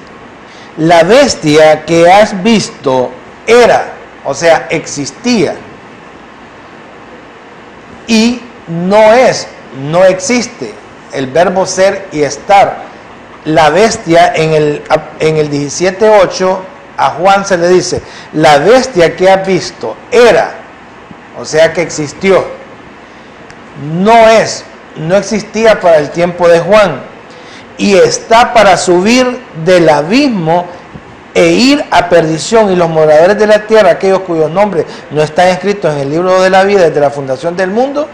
la bestia que has visto era, o sea, existía, y no existe, el verbo ser y estar. La bestia en el 17:8 a Juan se le dice: la bestia que has visto era, o sea que existió, no existía para el tiempo de Juan, y está para subir del abismo e ir a perdición, y los moradores de la tierra, aquellos cuyos nombres no están escritos en el libro de la vida desde la fundación del mundo,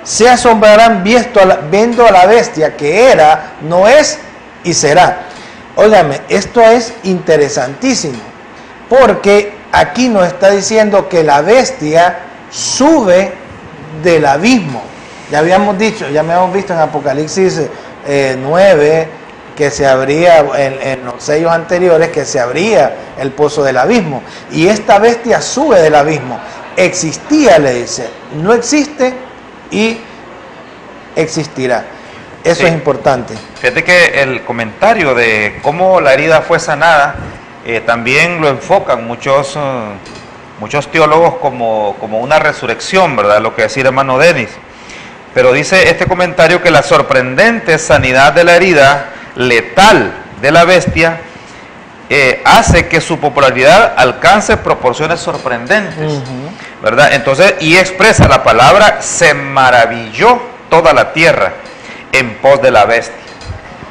se asombrarán viendo a la bestia que era, no es y será. Óigame, esto es interesantísimo, porque aquí nos está diciendo que la bestia sube del abismo. Ya habíamos visto en Apocalipsis 9 que se abría, en los sellos anteriores, que se abría el pozo del abismo, y esta bestia sube del abismo. Existía, le dice, no existe y existirá. Eso es importante. Fíjate que el comentario de cómo la herida fue sanada también lo enfocan muchos teólogos como una resurrección, ¿verdad? Lo que decía hermano Denis. Pero dice este comentario que la sorprendente sanidad de la herida letal de la bestia hace que su popularidad alcance proporciones sorprendentes, ¿verdad? Entonces, y expresa la palabra: se maravilló toda la tierra en pos de la bestia,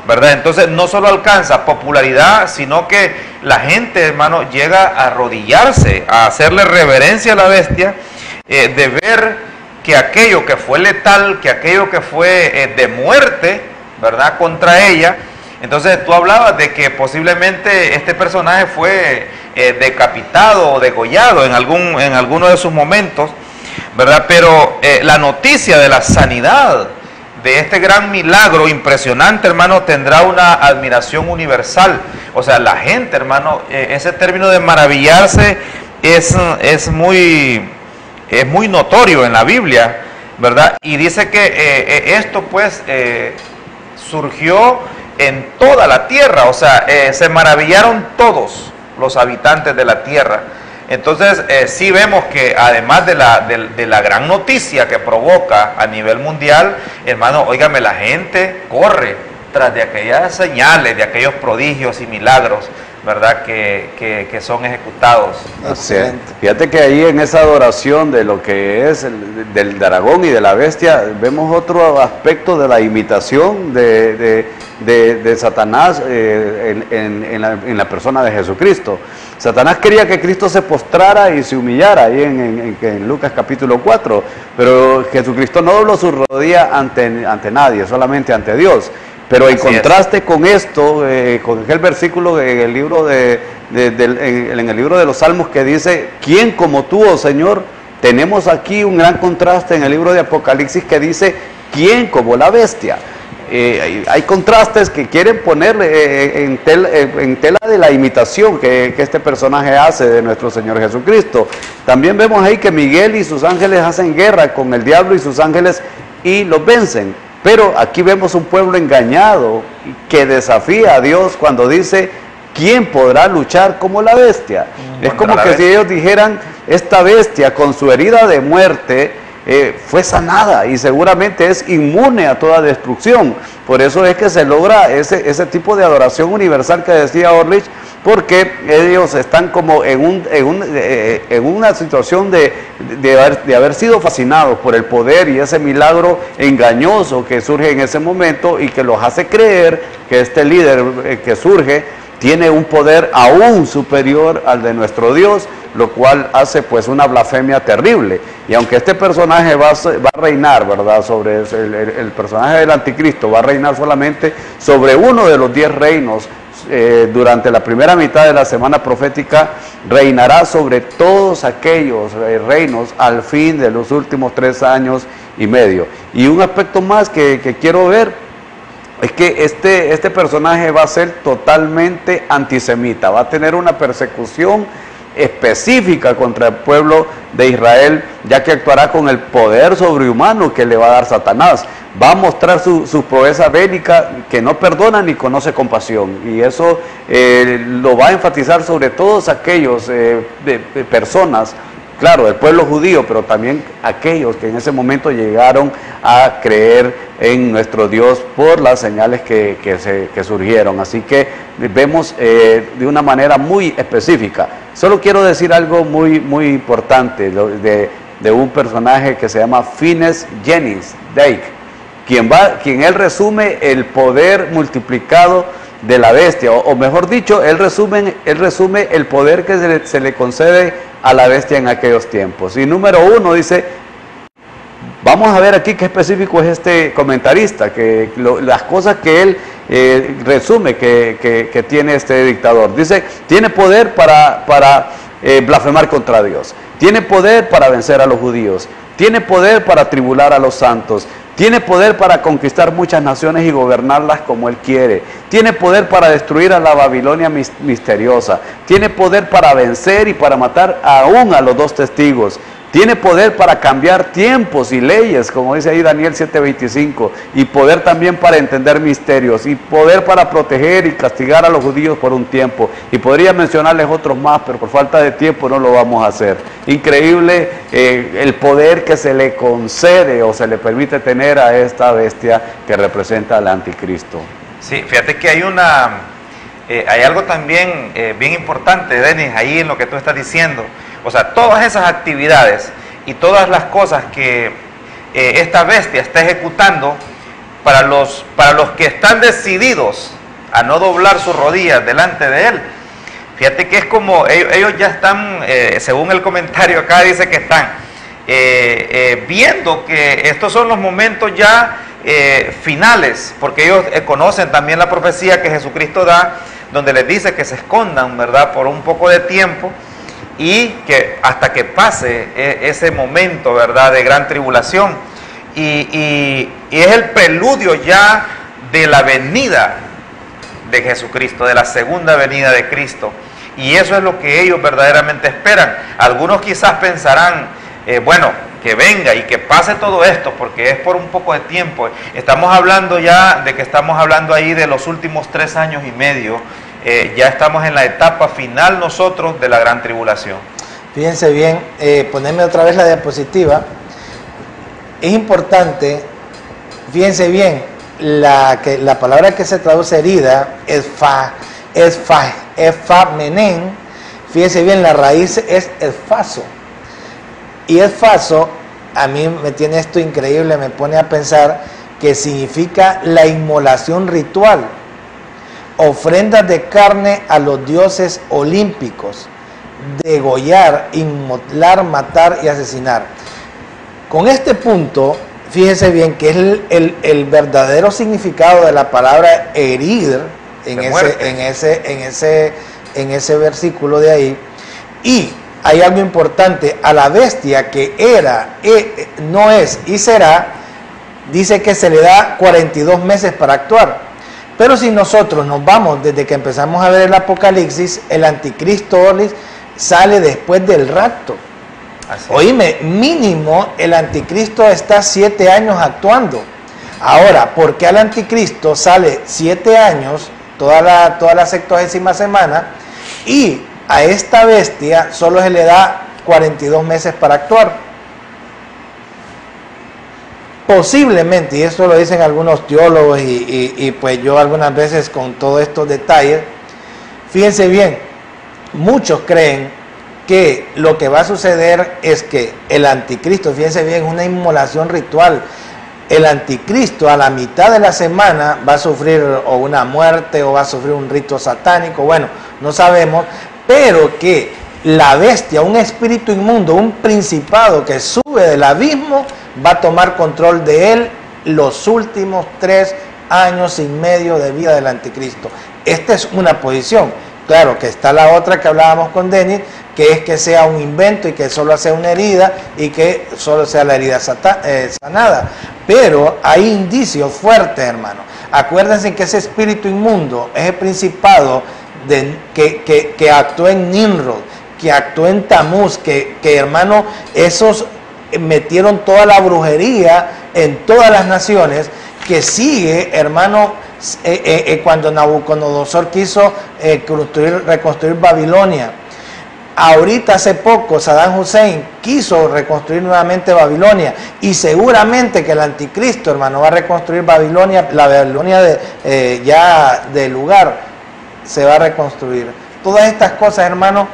¿verdad? Entonces no solo alcanza popularidad, sino que la gente, hermano, llega a arrodillarse, a hacerle reverencia a la bestia, de ver que aquello que fue letal, que aquello que fue de muerte, ¿verdad?, contra ella, Entonces tú hablabas de que posiblemente este personaje fue decapitado o degollado en alguno de sus momentos, ¿verdad? Pero la noticia de la sanidad de este gran milagro impresionante, hermano, tendrá una admiración universal. O sea, la gente, hermano, ese término de maravillarse es muy notorio en la Biblia, ¿verdad? Y dice que esto pues surgió en toda la tierra, o sea, se maravillaron todos los habitantes de la tierra. Entonces, sí vemos que además de la gran noticia que provoca a nivel mundial, hermano, óigame, la gente corre tras de aquellas señales, de aquellos prodigios y milagros, ¿verdad?, que son ejecutados. Excelente. Fíjate que ahí en esa adoración de lo que es del dragón y de la bestia, vemos otro aspecto de la imitación de Satanás en la persona de Jesucristo. Satanás quería que Cristo se postrara y se humillara ahí en Lucas capítulo 4, pero Jesucristo no dobló su rodilla ante nadie, solamente ante Dios. Pero en contraste con esto, con aquel versículo en el libro en el libro de los Salmos que dice, ¿quién como tú, oh Señor? Tenemos aquí un gran contraste en el libro de Apocalipsis que dice, ¿quién como la bestia? Hay contrastes que quieren poner en tela de la imitación que este personaje hace de nuestro Señor Jesucristo. También vemos ahí que Miguel y sus ángeles hacen guerra con el diablo y sus ángeles y los vencen. Pero aquí vemos un pueblo engañado que desafía a Dios cuando dice, ¿quién podrá luchar como la bestia? Es como que si ellos dijeran, esta bestia con su herida de muerte fue sanada y seguramente es inmune a toda destrucción. Por eso es que se logra ese tipo de adoración universal que decía Orlich, porque ellos están como en una situación de haber sido fascinados por el poder y ese milagro engañoso que surge en ese momento y que los hace creer que este líder que surge tiene un poder aún superior al de nuestro Dios, lo cual hace pues una blasfemia terrible. Y aunque este personaje va a reinar, ¿verdad?, sobre el personaje del anticristo va a reinar solamente sobre uno de los 10 reinos, durante la primera mitad de la semana profética, reinará sobre todos aquellos reinos al fin de los últimos 3 años y medio. Y un aspecto más que quiero ver es que este personaje va a ser totalmente antisemita, va a tener una persecución específica contra el pueblo de Israel, ya que actuará con el poder sobrehumano que le va a dar Satanás. Va a mostrar su proeza bélica que no perdona ni conoce compasión, y eso lo va a enfatizar sobre todos aquellos personas, claro, del pueblo judío, pero también aquellos que en ese momento llegaron a creer en nuestro Dios por las señales que surgieron. Así que vemos de una manera muy específica. Solo quiero decir algo muy importante de un personaje que se llama Phineas Jennings Dake, quien él resume el poder multiplicado de la bestia, o mejor dicho, él resume el poder que se le concede a la bestia en aquellos tiempos. Y número 1 dice, vamos a ver aquí qué específico es este comentarista, las cosas que él resume que tiene este dictador. Dice, tiene poder para blasfemar contra Dios, tiene poder para vencer a los judíos, tiene poder para tribular a los santos, tiene poder para conquistar muchas naciones y gobernarlas como él quiere, tiene poder para destruir a la Babilonia misteriosa, tiene poder para vencer y para matar aún a los 2 testigos, tiene poder para cambiar tiempos y leyes, como dice ahí Daniel 7:25, y poder también para entender misterios, y poder para proteger y castigar a los judíos por un tiempo. Y podría mencionarles otros más, pero por falta de tiempo no lo vamos a hacer. Increíble el poder que se le concede o se le permite tener a esta bestia que representa al anticristo. Sí, fíjate que hay algo también bien importante, Denis, ahí en lo que tú estás diciendo. O sea, todas esas actividades y todas las cosas que esta bestia está ejecutando, para los que están decididos a no doblar sus rodillas delante de él, fíjate que es como, ellos ya están, según el comentario acá dice que están viendo que estos son los momentos ya finales, porque ellos conocen también la profecía que Jesucristo da, donde les dice que se escondan, ¿verdad?, por un poco de tiempo, y que hasta que pase ese momento, ¿verdad?, de gran tribulación. Y es el preludio ya de la venida de Jesucristo, de la segunda venida de Cristo. Y eso es lo que ellos verdaderamente esperan. Algunos quizás pensarán, bueno, que venga y que pase todo esto, porque es por un poco de tiempo. Estamos hablando ya de que estamos hablando ahí de los últimos 3 años y medio. Ya estamos en la etapa final nosotros de la gran tribulación. Fíjense bien, ponerme otra vez la diapositiva. Es importante, fíjense bien, la palabra que se traduce herida es famenén. Fíjense bien, la raíz es esfaso. Y esfaso, a mí me tiene esto increíble, me pone a pensar que significa la inmolación ritual, ofrendas de carne a los dioses olímpicos, degollar, inmolar, matar y asesinar. Con este punto, fíjense bien que es el verdadero significado de la palabra herir en ese versículo de ahí. Y hay algo importante: a la bestia que era, no es y será, dice que se le da 42 meses para actuar. Pero si nosotros nos vamos desde que empezamos a ver el Apocalipsis, el anticristo sale después del rapto. Oíme, mínimo el anticristo está 7 años actuando. Ahora, ¿por qué al anticristo sale 7 años, toda la 70ª semana, y a esta bestia solo se le da 42 meses para actuar? Posiblemente, y eso lo dicen algunos teólogos y pues yo algunas veces con todos estos detalles, fíjense bien, muchos creen que lo que va a suceder es que el anticristo, fíjense bien, es una inmolación ritual. El anticristo a la mitad de la semana va a sufrir o una muerte o va a sufrir un rito satánico, bueno, no sabemos, pero que la bestia, un espíritu inmundo, un principado que sube del abismo, va a tomar control de él los últimos 3 años y medio de vida del anticristo. Esta es una posición. Claro que está la otra que hablábamos con Denis, que es que sea un invento y que solo sea una herida y que solo sea la herida sanada. Pero hay indicios fuertes, hermano. Acuérdense que ese espíritu inmundo es el principado que actuó en Nimrod, que actuó en Tamuz, que hermano, esos metieron toda la brujería en todas las naciones, que sigue, hermano, cuando Nabucodonosor quiso reconstruir Babilonia. Ahorita hace poco Saddam Hussein quiso reconstruir nuevamente Babilonia, y seguramente que el anticristo, hermano, va a reconstruir Babilonia, la Babilonia ya del lugar se va a reconstruir. Todas estas cosas, hermano,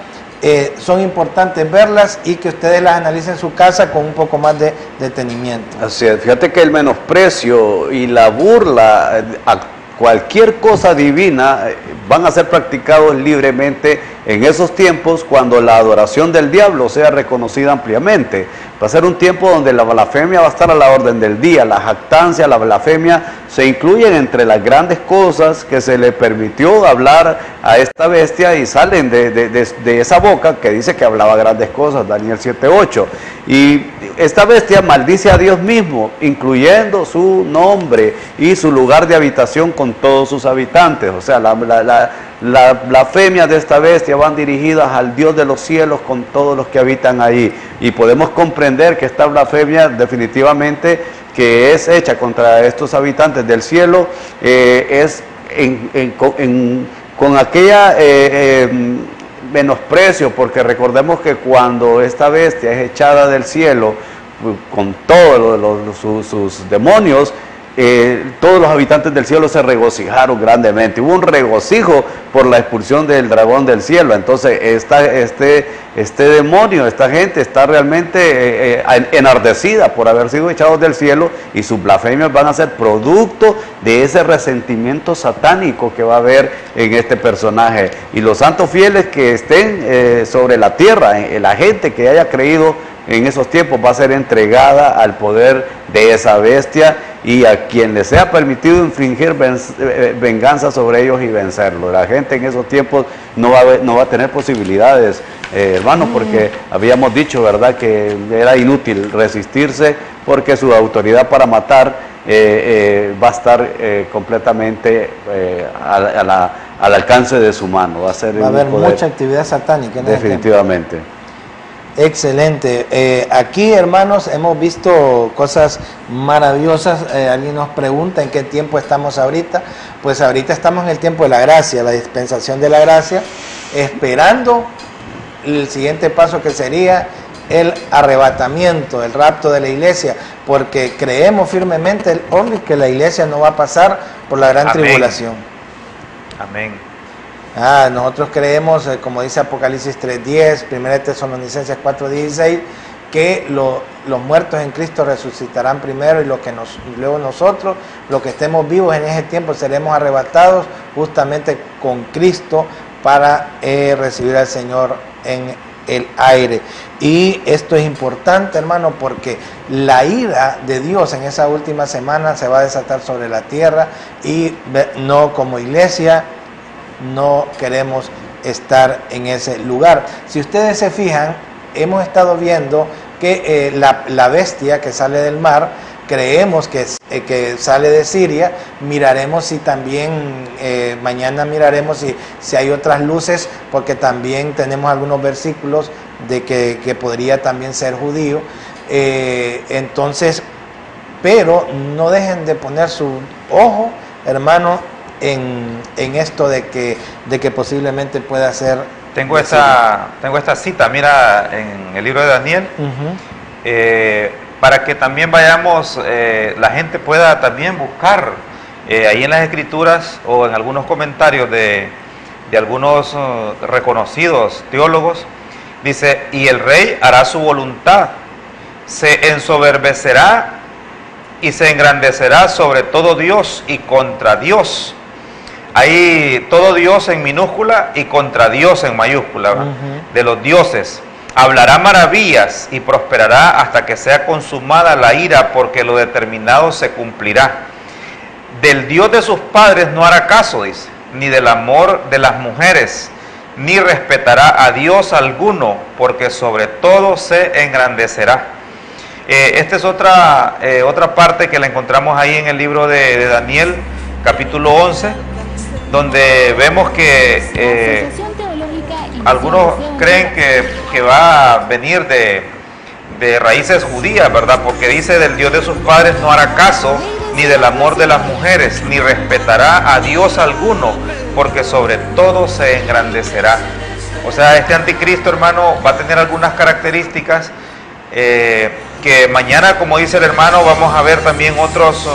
son importantes verlas y que ustedes las analicen en su casa con un poco más de detenimiento. Así es, fíjate que el menosprecio y la burla a cualquier cosa divina van a ser practicados libremente en esos tiempos, cuando la adoración del diablo sea reconocida ampliamente. Va a ser un tiempo donde la blasfemia va a estar a la orden del día. La jactancia, la blasfemia se incluyen entre las grandes cosas que se le permitió hablar a esta bestia, y salen de esa boca que dice que hablaba grandes cosas, Daniel 7:8. Y esta bestia maldice a Dios mismo, incluyendo su nombre y su lugar de habitación con todos sus habitantes. O sea, la blasfemia de esta bestia van dirigidas al Dios de los cielos con todos los que habitan ahí. Y podemos comprender que esta blasfemia definitivamente que es hecha contra estos habitantes del cielo es con aquella menosprecio, porque recordemos que cuando esta bestia es echada del cielo con todos sus demonios, todos los habitantes del cielo se regocijaron grandemente. Hubo un regocijo por la expulsión del dragón del cielo. Entonces este demonio, esta gente está realmente enardecida por haber sido echados del cielo, y sus blasfemias van a ser producto de ese resentimiento satánico que va a haber en este personaje. Y los santos fieles que estén sobre la tierra, la gente que haya creído en esos tiempos, va a ser entregada al poder de esa bestia, y a quien le sea permitido infringir venganza sobre ellos y vencerlo. La gente en esos tiempos no va a tener posibilidades, hermanos, porque habíamos dicho, ¿verdad?, que era inútil resistirse porque su autoridad para matar va a estar completamente al alcance de su mano. Va a haber mucha actividad satánica en definitivamente. Excelente. Aquí, hermanos, hemos visto cosas maravillosas. Alguien nos pregunta en qué tiempo estamos ahorita. Pues ahorita estamos en el tiempo de la gracia, la dispensación de la gracia, esperando el siguiente paso, que sería el arrebatamiento, el rapto de la iglesia, porque creemos firmemente que la iglesia no va a pasar por la gran tribulación. Amén. Nosotros creemos, como dice Apocalipsis 3:10, 1 Tesalonicenses 4:16, que los muertos en Cristo resucitarán primero, y luego nosotros, los que estemos vivos en ese tiempo, seremos arrebatados justamente con Cristo para recibir al Señor en el aire. Y esto es importante, hermano, porque la ira de Dios en esa última semana se va a desatar sobre la tierra, y no, como iglesia, no queremos estar en ese lugar. Si ustedes se fijan, hemos estado viendo que la bestia que sale del mar, creemos que sale de Siria. Miraremos si también, mañana miraremos si hay otras luces, porque también tenemos algunos versículos de que podría también ser judío. Entonces, pero no dejen de poner su ojo, hermano, en esto de que posiblemente pueda ser. Tengo esta cita, mira, en el libro de Daniel, para que también vayamos, la gente pueda también buscar ahí en las escrituras o en algunos comentarios de algunos reconocidos teólogos. Dice: y el rey hará su voluntad, se ensoberbecerá y se engrandecerá sobre todo Dios y contra Dios. Ahí todo Dios en minúscula y contra Dios en mayúscula, de los dioses. Hablará maravillas y prosperará hasta que sea consumada la ira, porque lo determinado se cumplirá. Del Dios de sus padres no hará caso, dice, ni del amor de las mujeres, ni respetará a Dios alguno, porque sobre todo se engrandecerá. Esta es otra parte que la encontramos ahí en el libro de Daniel, capítulo 11, donde vemos que algunos creen que va a venir de raíces judías, ¿verdad? Porque dice: del Dios de sus padres no hará caso, ni del amor de las mujeres, ni respetará a Dios alguno, porque sobre todo se engrandecerá. O sea, este anticristo, hermano, va a tener algunas características que mañana, como dice el hermano, vamos a ver también otros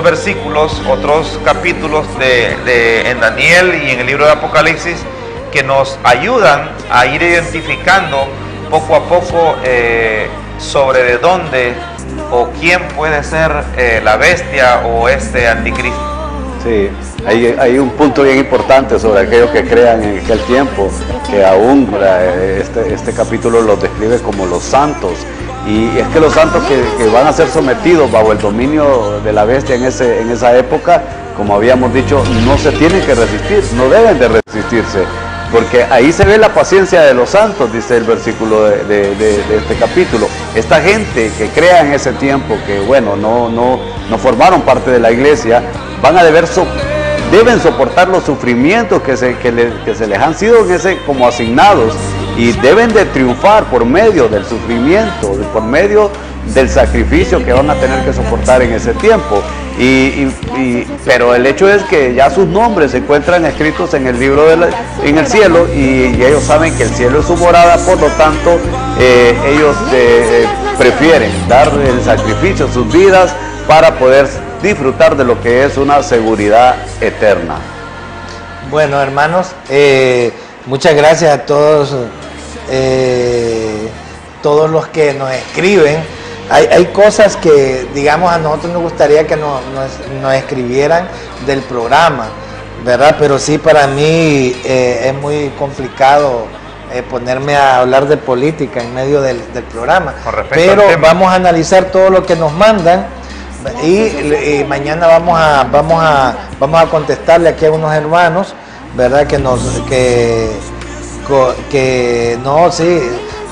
versículos, otros capítulos en Daniel y en el libro de Apocalipsis, que nos ayudan a ir identificando poco a poco sobre de dónde o quién puede ser la bestia o este anticristo. Sí, hay un punto bien importante sobre aquellos que crean en aquel tiempo, que aún este capítulo los describe como los santos. Y es que los santos que van a ser sometidos bajo el dominio de la bestia en esa época, como habíamos dicho, no se tienen que resistir, no deben de resistirse, porque ahí se ve la paciencia de los santos, dice el versículo de este capítulo. Esta gente que crea en ese tiempo, que bueno, no formaron parte de la iglesia, deben soportar los sufrimientos que se les han sido como asignados, y deben de triunfar por medio del sufrimiento, por medio del sacrificio que van a tener que soportar en ese tiempo. Pero el hecho es que ya sus nombres se encuentran escritos en el libro en el cielo, y ellos saben que el cielo es su morada. Por lo tanto, ellos prefieren dar el sacrificio, sus vidas, para poder disfrutar de lo que es una seguridad eterna. Bueno, hermanos, muchas gracias a todos los que nos escriben. Hay cosas que, digamos, a nosotros nos gustaría que nos escribieran del programa, ¿verdad? Pero sí, para mí es muy complicado ponerme a hablar de política en medio del programa. Pero vamos a analizar todo lo que nos mandan. Y mañana vamos a contestarle aquí a unos hermanos, ¿verdad? No, sí,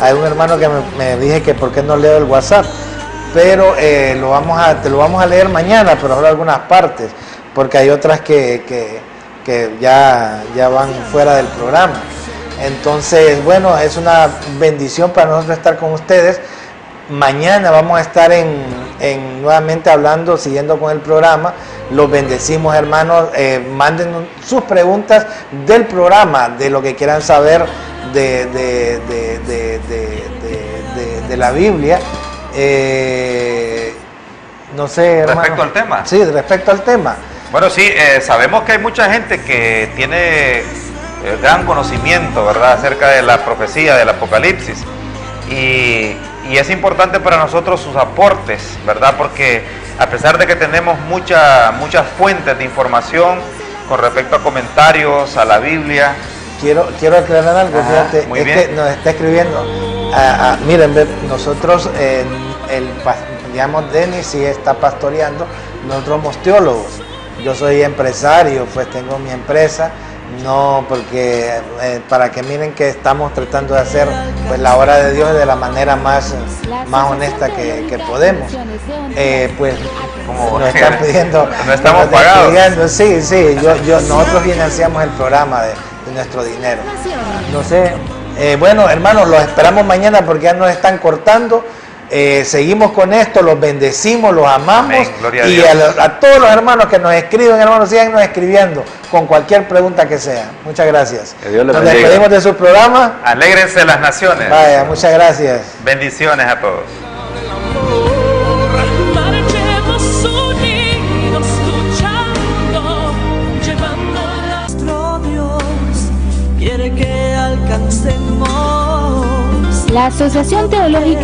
hay un hermano que me dije que por qué no leo el WhatsApp, pero te lo vamos a leer mañana, pero ahora algunas partes, porque hay otras que ya van fuera del programa. Entonces, bueno, es una bendición para nosotros estar con ustedes. Mañana vamos a estar nuevamente hablando, siguiendo con el programa. Los bendecimos, hermanos. Manden sus preguntas del programa, de lo que quieran saber de la Biblia. No sé, hermano. Respecto al tema. Sí, respecto al tema. Bueno, sí, sabemos que hay mucha gente que tiene gran conocimiento, ¿verdad?, acerca de la profecía del Apocalipsis. Y es importante para nosotros sus aportes, ¿verdad? Porque a pesar de que tenemos muchas fuentes de información con respecto a comentarios, a la Biblia. Quiero aclarar algo, fíjate, muy es bien. que nos está escribiendo. Miren, nosotros, digamos, Denis sí está pastoreando, nosotros somos teólogos. Yo soy empresario, pues tengo mi empresa. No, porque para que miren que estamos tratando de hacer pues la obra de Dios de la manera más honesta que podemos. Pues Como nos están pidiendo, no estamos pagados. Sí, nosotros financiamos el programa de nuestro dinero. No sé, bueno, hermanos, los esperamos mañana porque ya nos están cortando. Seguimos con esto, los bendecimos, los amamos. Amén, gloria a y Dios. a todos los hermanos que nos escriben, hermanos, sigan escribiendo con cualquier pregunta que sea. Muchas gracias. Que Dios les Nos bendiga. despedimos de su programa. Alégrense las naciones. Vaya, muchas gracias. Bendiciones a todos. Marchemos unidos luchando, llevando nuestro Dios quiere que alcancemos La Asociación Teológica